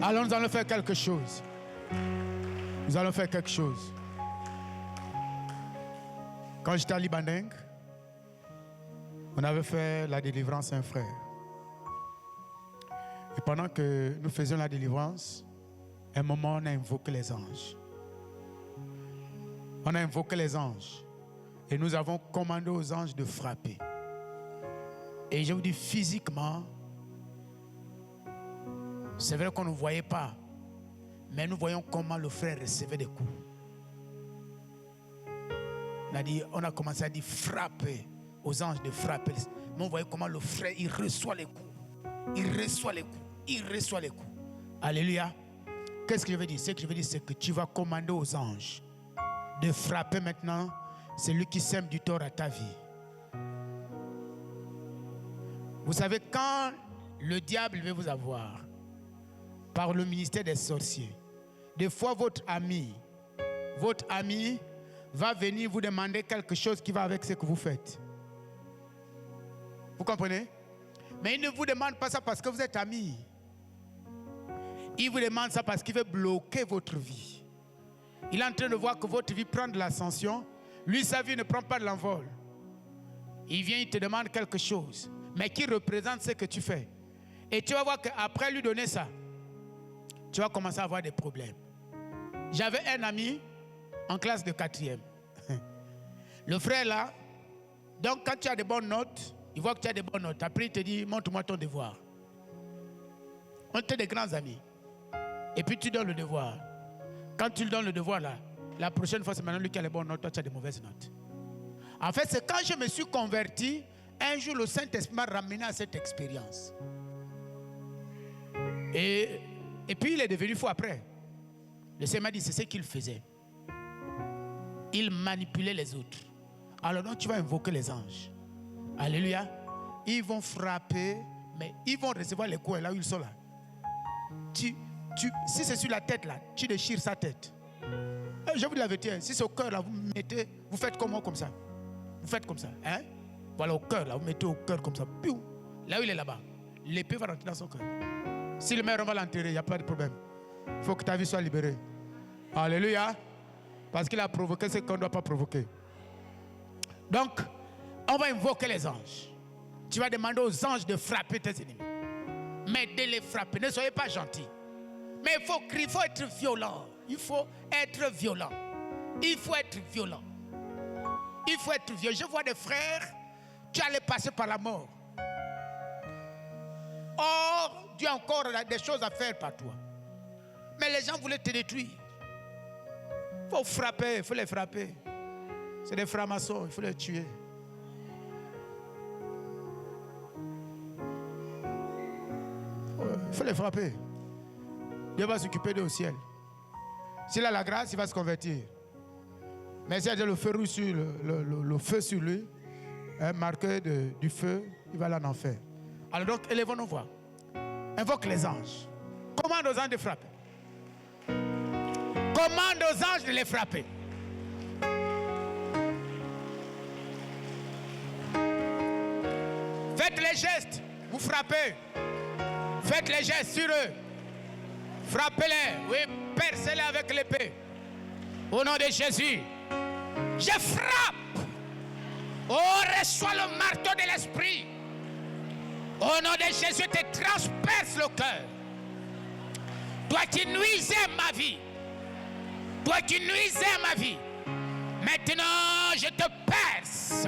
A: Alors nous allons faire quelque chose. Nous allons faire quelque chose. Quand j'étais à Libaneng, on avait fait la délivrance à un frère. Et pendant que nous faisions la délivrance, à un moment, on a invoqué les anges. On a invoqué les anges. Et nous avons commandé aux anges de frapper. Et je vous dis, physiquement, c'est vrai qu'on ne voyait pas, mais nous voyons comment le frère recevait des coups. On a commencé à dire frapper, aux anges de frapper. Mais on voyait comment le frère, il reçoit les coups. Il reçoit les coups. Il reçoit les coups. Alléluia. Qu'est-ce que je veux dire? Ce que je veux dire, c'est que tu vas commander aux anges de frapper maintenant celui qui sème du tort à ta vie. Vous savez, quand le diable veut vous avoir, par le ministère des sorciers, des fois votre ami va venir vous demander quelque chose qui va avec ce que vous faites. Vous comprenez? Mais il ne vous demande pas ça parce que vous êtes amis. Il vous demande ça parce qu'il veut bloquer votre vie. Il est en train de voir que votre vie prend de l'ascension. Lui, sa vie ne prend pas de l'envol. Il vient, il te demande quelque chose, mais qui représente ce que tu fais. Et tu vas voir qu'après lui donner ça, tu vas commencer à avoir des problèmes. J'avais un ami en classe de 4e. Le frère là, donc quand tu as des bonnes notes, il voit que tu as des bonnes notes. Après, il te dit, montre-moi ton devoir. On était des grands amis. Et puis tu donnes le devoir. Quand tu lui donnes le devoir là, la prochaine fois, c'est maintenant lui qui a les bonnes notes, toi tu as des mauvaises notes. En fait, c'est quand je me suis converti, un jour le Saint-Esprit m'a ramené à cette expérience. Et puis il est devenu fou après. Le Seigneur m'a dit, c'est ce qu'il faisait. Il manipulait les autres. Alors donc tu vas invoquer les anges. Alléluia. Ils vont frapper, mais ils vont recevoir les coups là où ils sont là. Si c'est sur la tête là, tu déchires sa tête. Et je vous l'avertis, si c'est au cœur là, vous faites comme moi comme ça. Vous faites comme ça. Hein? Voilà au cœur là, vous mettez au cœur comme ça. Piou. Là où il est là-bas, l'épée va rentrer dans son cœur. Si le maire va l'enterrer, il n'y a pas de problème. Il faut que ta vie soit libérée. Alléluia. Parce qu'il a provoqué ce qu'on ne doit pas provoquer. Donc, on va invoquer les anges. Tu vas demander aux anges de frapper tes ennemis. Mais de les frapper. Ne soyez pas gentils. Mais il faut crier, il faut être violent. Il faut être violent. Il faut être violent. Il faut être violent. Je vois des frères, tu allais passer par la mort. Or, Dieu a encore des choses à faire par toi. Mais les gens voulaient te détruire. Il faut frapper, il faut les frapper. C'est des francs-maçons, il faut les tuer. Il faut les frapper. Dieu va s'occuper d'eux au ciel. S'il a la grâce, il va se convertir. Mais s'il y a le feu rouge sur le feu sur lui, marqué du feu, il va aller en enfer. Alors donc, élevons nos voix. Invoque les anges. Commande aux anges de frapper. Commande aux anges de les frapper. Faites les gestes, vous frappez. Faites les gestes sur eux. Frappez-les, oui, percez-les avec l'épée. Au nom de Jésus, je frappe. Oh, reçois le marteau de l'esprit. Au nom de Jésus, je te transperce le cœur. Toi qui nuisais à ma vie. Toi qui nuisais à ma vie. Maintenant, je te perce.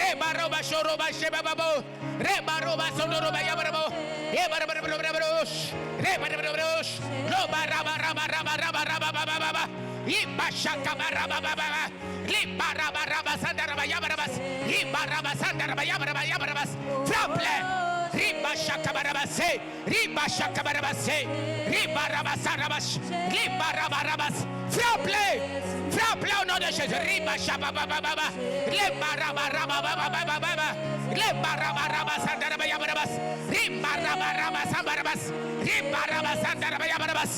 A: Rebaroba shoroba shebababo. Rebaroba sonoroba yabarabo. Yebarabarabarosh. Rebarabarabarosh. Loba raba raba raba raba raba baba baba. Ibashaka baraba baba. Libaraba raba sandaraba yabarabas. Ibaraba sandaraba yabaraba yabarabas. Frappe. Riba shakabarabase, riba shakabarabase, riba rabasarabas, riba rabarabas. Frappe au nom de Jésus. Riba shababababa, riba rabarababababa, riba rabarabasandaraба yabarabas, riba rabarabasambarabas, riba rabasandaraba yabarabas.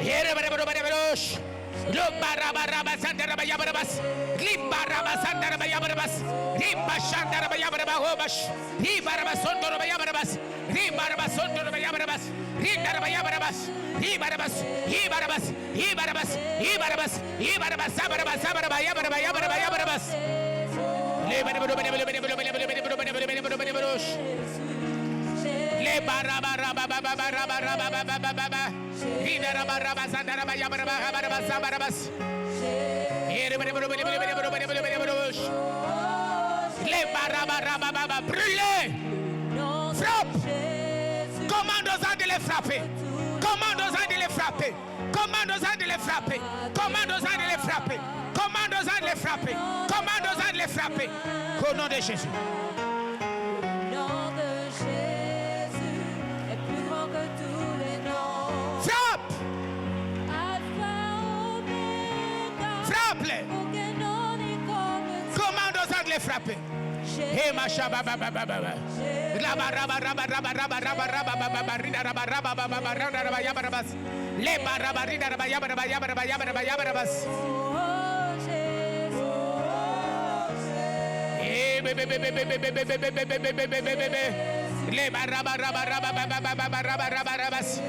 A: Yerebarabarabarosh. Lubarabarabasandaraba yabarabas, libarabasandaraba yabarabas, ribashandaraba yabarabas, ribarabasondoroba yabarabas, ribarabasondoroba yabarabas, ridaraba yabarabas, ribarabas, ibarabas, ibarabas, ibarabas, ibarabas, sabarabas, sabaraba yabaraba yabaraba yabarabas. Brûlez. Frappe. Commande aux anges de les frapper. Commande aux anges de les frapper. Commande aux anges de les frapper. Commande aux anges de les frapper. Commande aux anges de les frapper. Commande aux anges de les frapper. Au nom de Jésus. Frappe-les. Commande aux anges de les frapper. Et ma chababa baba baba. Raba raba raba raba raba raba raba baba rida raba raba baba raba raba yabarabas. Le baraba rida raba yabaraba yabaraba yabaraba yabarabas. Eh bebe bebe bebe bebe bebe bebe bebe bebe. Le baraba raba raba baba baba raba raba rabas.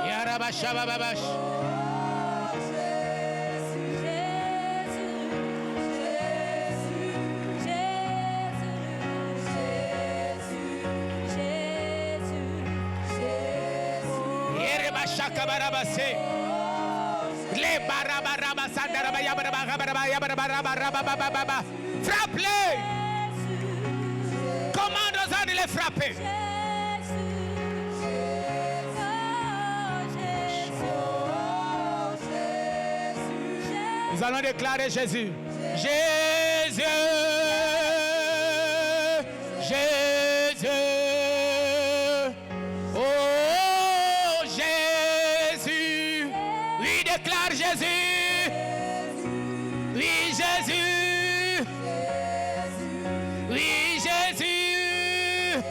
A: Yaraba shabababash. Shakabarabase. Le barabaraba sandaraba yabaraba yabaraba yabaraba yabaraba. Frappe-les. Commande aux anges de les frapper. Nous allons déclarer Jésus. Jésus. Jésus. Oh Jésus. Oui, déclare Jésus. Oui, Jésus. Oui, Jésus.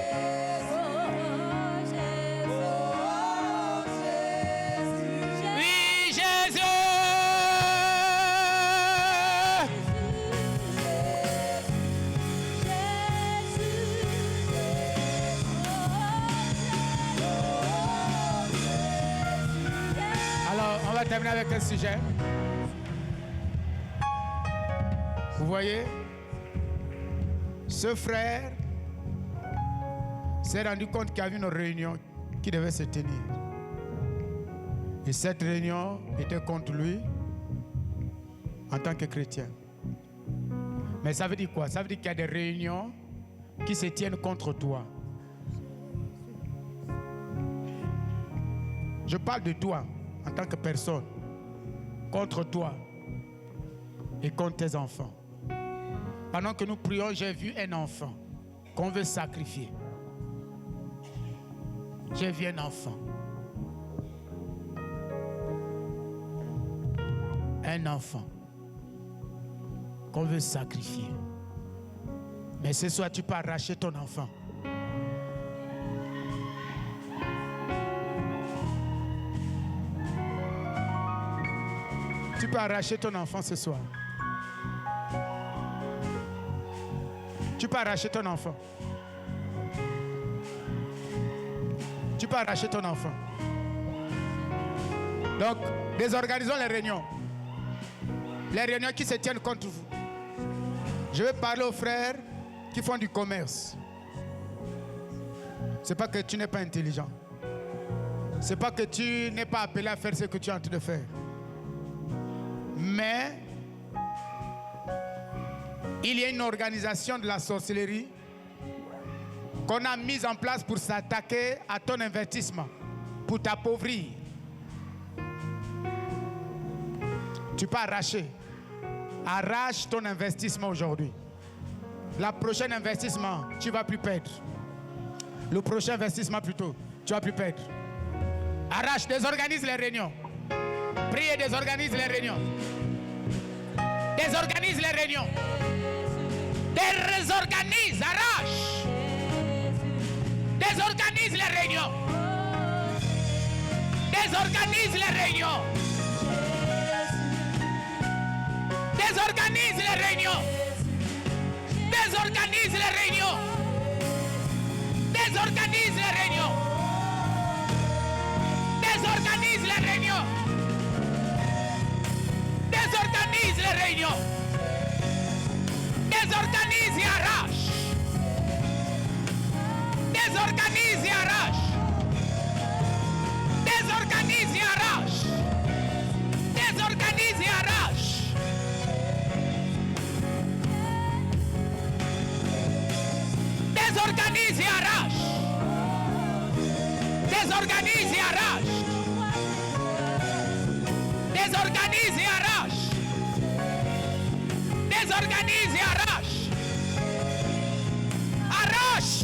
A: Oui, Jésus. terminer avec un sujet. Vous voyez, ce frère s'est rendu compte qu'il y avait une réunion qui devait se tenir. Et cette réunion était contre lui en tant que chrétien. Mais ça veut dire quoi? Ça veut dire qu'il y a des réunions qui se tiennent contre toi. Je parle de toi en tant que personne, contre toi et contre tes enfants. Pendant que nous prions, j'ai vu un enfant qu'on veut sacrifier. J'ai vu un enfant. Un enfant qu'on veut sacrifier. Mais ce soir, tu peux arracher ton enfant. Tu peux arracher ton enfant ce soir. Tu peux arracher ton enfant. Tu peux arracher ton enfant. Donc, désorganisons les réunions. Les réunions qui se tiennent contre vous. Je vais parler aux frères qui font du commerce. Ce n'est pas que tu n'es pas intelligent. Ce n'est pas que tu n'es pas appelé à faire ce que tu es en train de faire. Mais il y a une organisation de la sorcellerie qu'on a mise en place pour s'attaquer à ton investissement, pour t'appauvrir. Tu peux arracher. Arrache ton investissement aujourd'hui. La prochaine investissement, tu ne vas plus perdre. Le prochain investissement plutôt, tu ne vas plus perdre. Arrache, désorganise les réunions. Prie et désorganise les réunions. Désorganise les réunions. Désorganise, arrache. Désorganise les réunions. Désorganise les réunions. Désorganise les réunions. Désorganise les réunions. Désorganise les réunions. Désorganise les réunions. Désorganise les réunions. Désorganise et arrache. Désorganise et arrache. Désorganise et arrache. Désorganise et arrache. Désorganise et arrache. Désorganise et arrache. Désorganise et arrache. Désorganise et arrache. Arrache.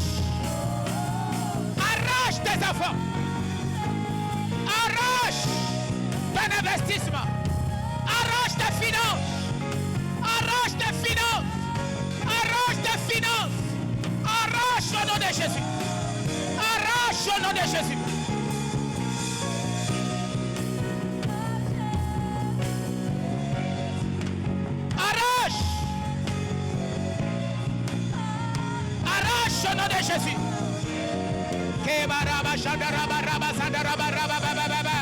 A: Arrache tes enfants. Arrache ton investissement. Arrache tes finances. Arrache tes finances. Arrache tes finances. Arrache au nom de Jésus. Arrache au nom de Jésus. Arrache. Arrache au nom de Jésus. Kebaraba shadaraba raba sadaraba raba baba baba.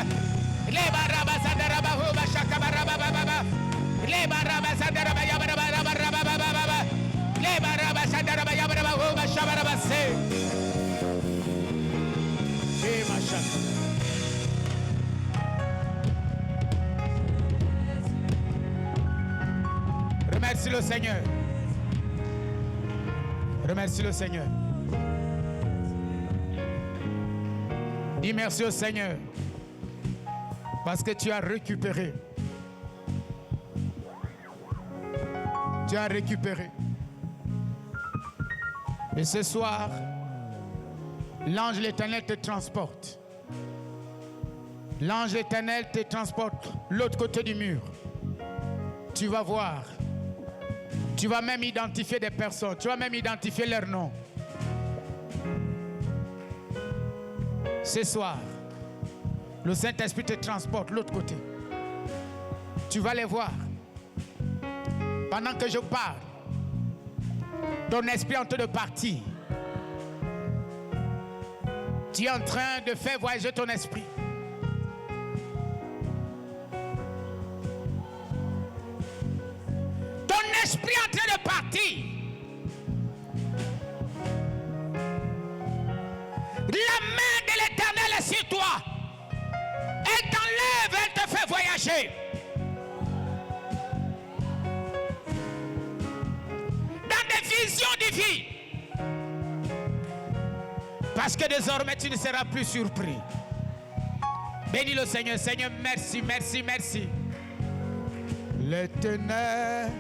A: Lebaraba sadaraba huba shakabaraba baba baba. Lebaraba sadaraba yabaraba raba raba baba baba. Lebaraba sadaraba yabaraba huba shabaraba se. Remercie le Seigneur. Remercie le Seigneur. Dis merci au Seigneur parce que tu as récupéré. Tu as récupéré. Et ce soir, l'ange l'Éternel te transporte. L'ange éternel te transporte l'autre côté du mur. Tu vas voir. Tu vas même identifier des personnes. Tu vas même identifier leur nom. Ce soir, le Saint-Esprit te transporte l'autre côté. Tu vas les voir. Pendant que je parle, ton esprit est en train de partir. Tu es en train de faire voyager ton esprit. esprit en train de partir. La main de l'Éternel est sur toi. Elle t'enlève, elle te fait voyager. Dans des visions divines. Parce que désormais tu ne seras plus surpris. Bénis le Seigneur. Seigneur, merci, merci, merci. Les ténèbres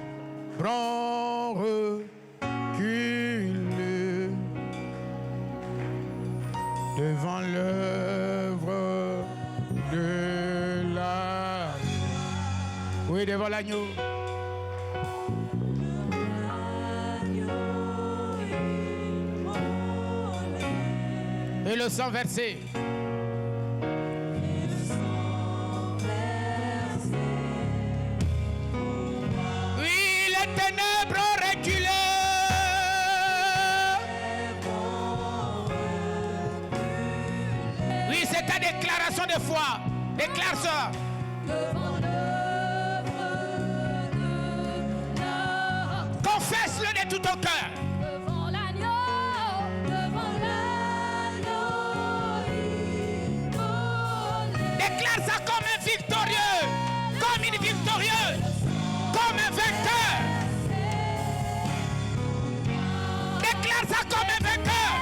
A: ont reculé devant l'œuvre de la... Oui, devant l'agneau. Et le sang versé. Oui, les ténèbres ont reculé. Oui, c'est ta déclaration de foi. Déclare ça. Confesse-le de tout ton cœur. Déclare ça comme un victorieux, comme une victorieuse, comme un vainqueur. Déclare ça comme un vainqueur.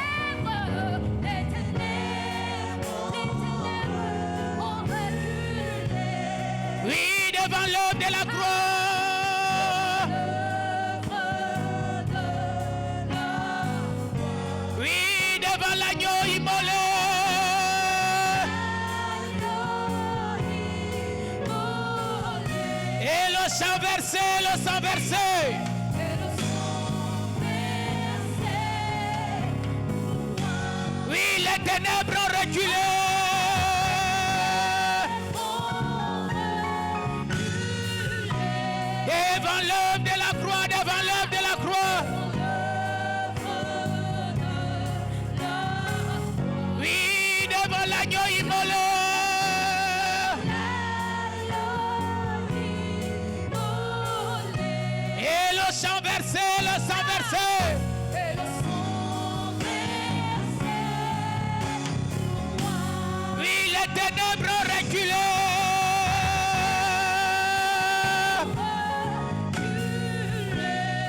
A: Oui, devant l'homme de la gloire. Oui, devant l'agneau immolé. Le sang versé, le sang versé. Oui, les ténèbres ont reculé. Devant l'homme de la croix, devant l'homme de la croix. Oui, devant l'agneau immolé. Le sang versé, le sang versé. Oui, les ténèbres ont reculé.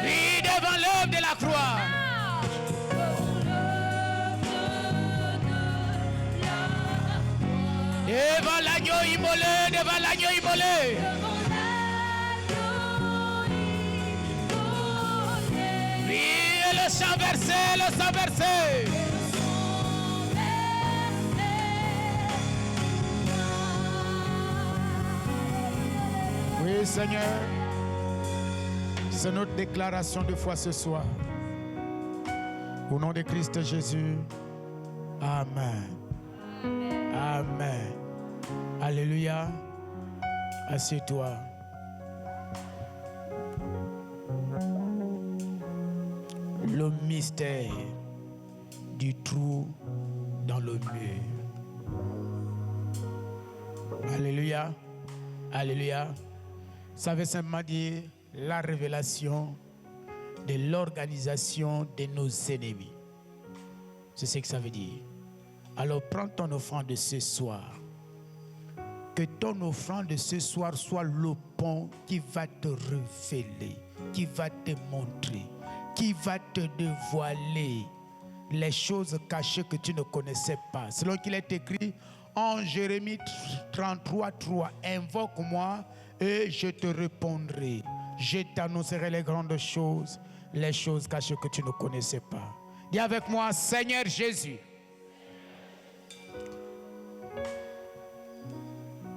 A: Oui, devant l'homme de la croix. Devant l'agneau immolé, devant l'agneau immolé. Le sang versé, le sang versé. Oui, Seigneur, c'est notre déclaration de foi ce soir. Au nom de Christ Jésus. Amen. Amen. Alléluia. Assieds-toi. Le mystère du trou dans le mur. Alléluia. Alléluia. Ça veut simplement dire la révélation de l'organisation de nos ennemis. C'est ce que ça veut dire. Alors prends ton offrande de ce soir. Que ton offrande de ce soir soit le pont qui va te révéler, qui va te montrer, qui va te dévoiler les choses cachées que tu ne connaissais pas. Selon qu'il est écrit en Jérémie 33:3, invoque-moi et je te répondrai. Je t'annoncerai les grandes choses, les choses cachées que tu ne connaissais pas. Dis avec moi, Seigneur Jésus,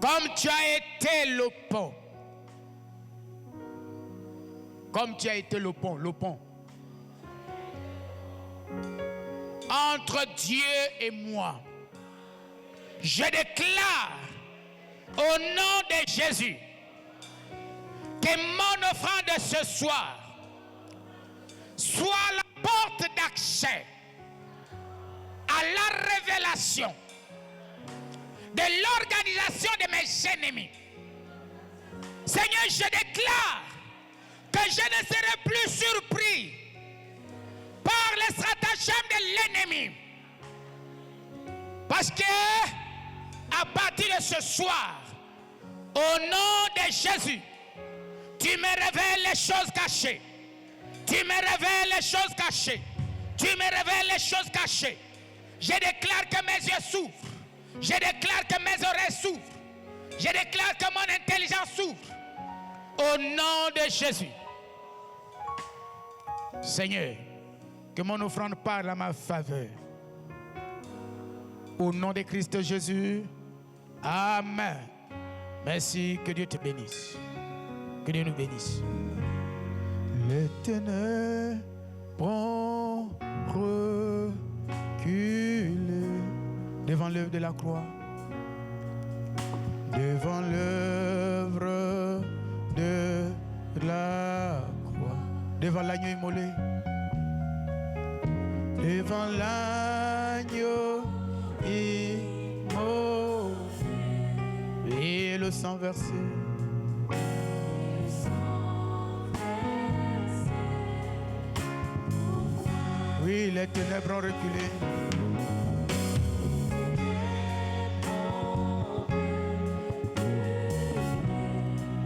A: comme tu as été le pont, comme tu as été le pont, entre Dieu et moi, je déclare au nom de Jésus que mon offrande de ce soir soit la porte d'accès à la révélation de l'organisation de mes ennemis. Seigneur, je déclare que je ne serai plus surpris par les stratagèmes de l'ennemi. Parce que, à partir de ce soir, au nom de Jésus, tu me révèles les choses cachées. Tu me révèles les choses cachées. Tu me révèles les choses cachées. Je déclare que mes yeux s'ouvrent. Je déclare que mes oreilles s'ouvrent. Je déclare que mon intelligence s'ouvre. Au nom de Jésus. Seigneur, que mon offrande parle à ma faveur. Au nom de Christ Jésus. Amen. Merci, que Dieu te bénisse. Que Dieu nous bénisse. Les ténèbres ont reculé devant l'œuvre de la croix. Devant l'œuvre de la croix. Devant l'agneau immolé. Devant l'agneau immolé. Et le sang versé. Oui, les ténèbres ont reculé.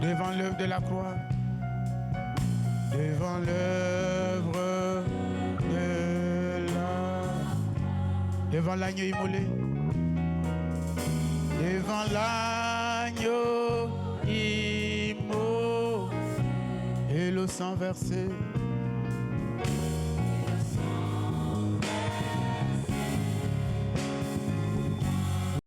A: Devant l'œuvre de la croix. Devant l'œuvre de la... Devant l'agneau immolé. Devant l'agneau immolé. Et le sang versé.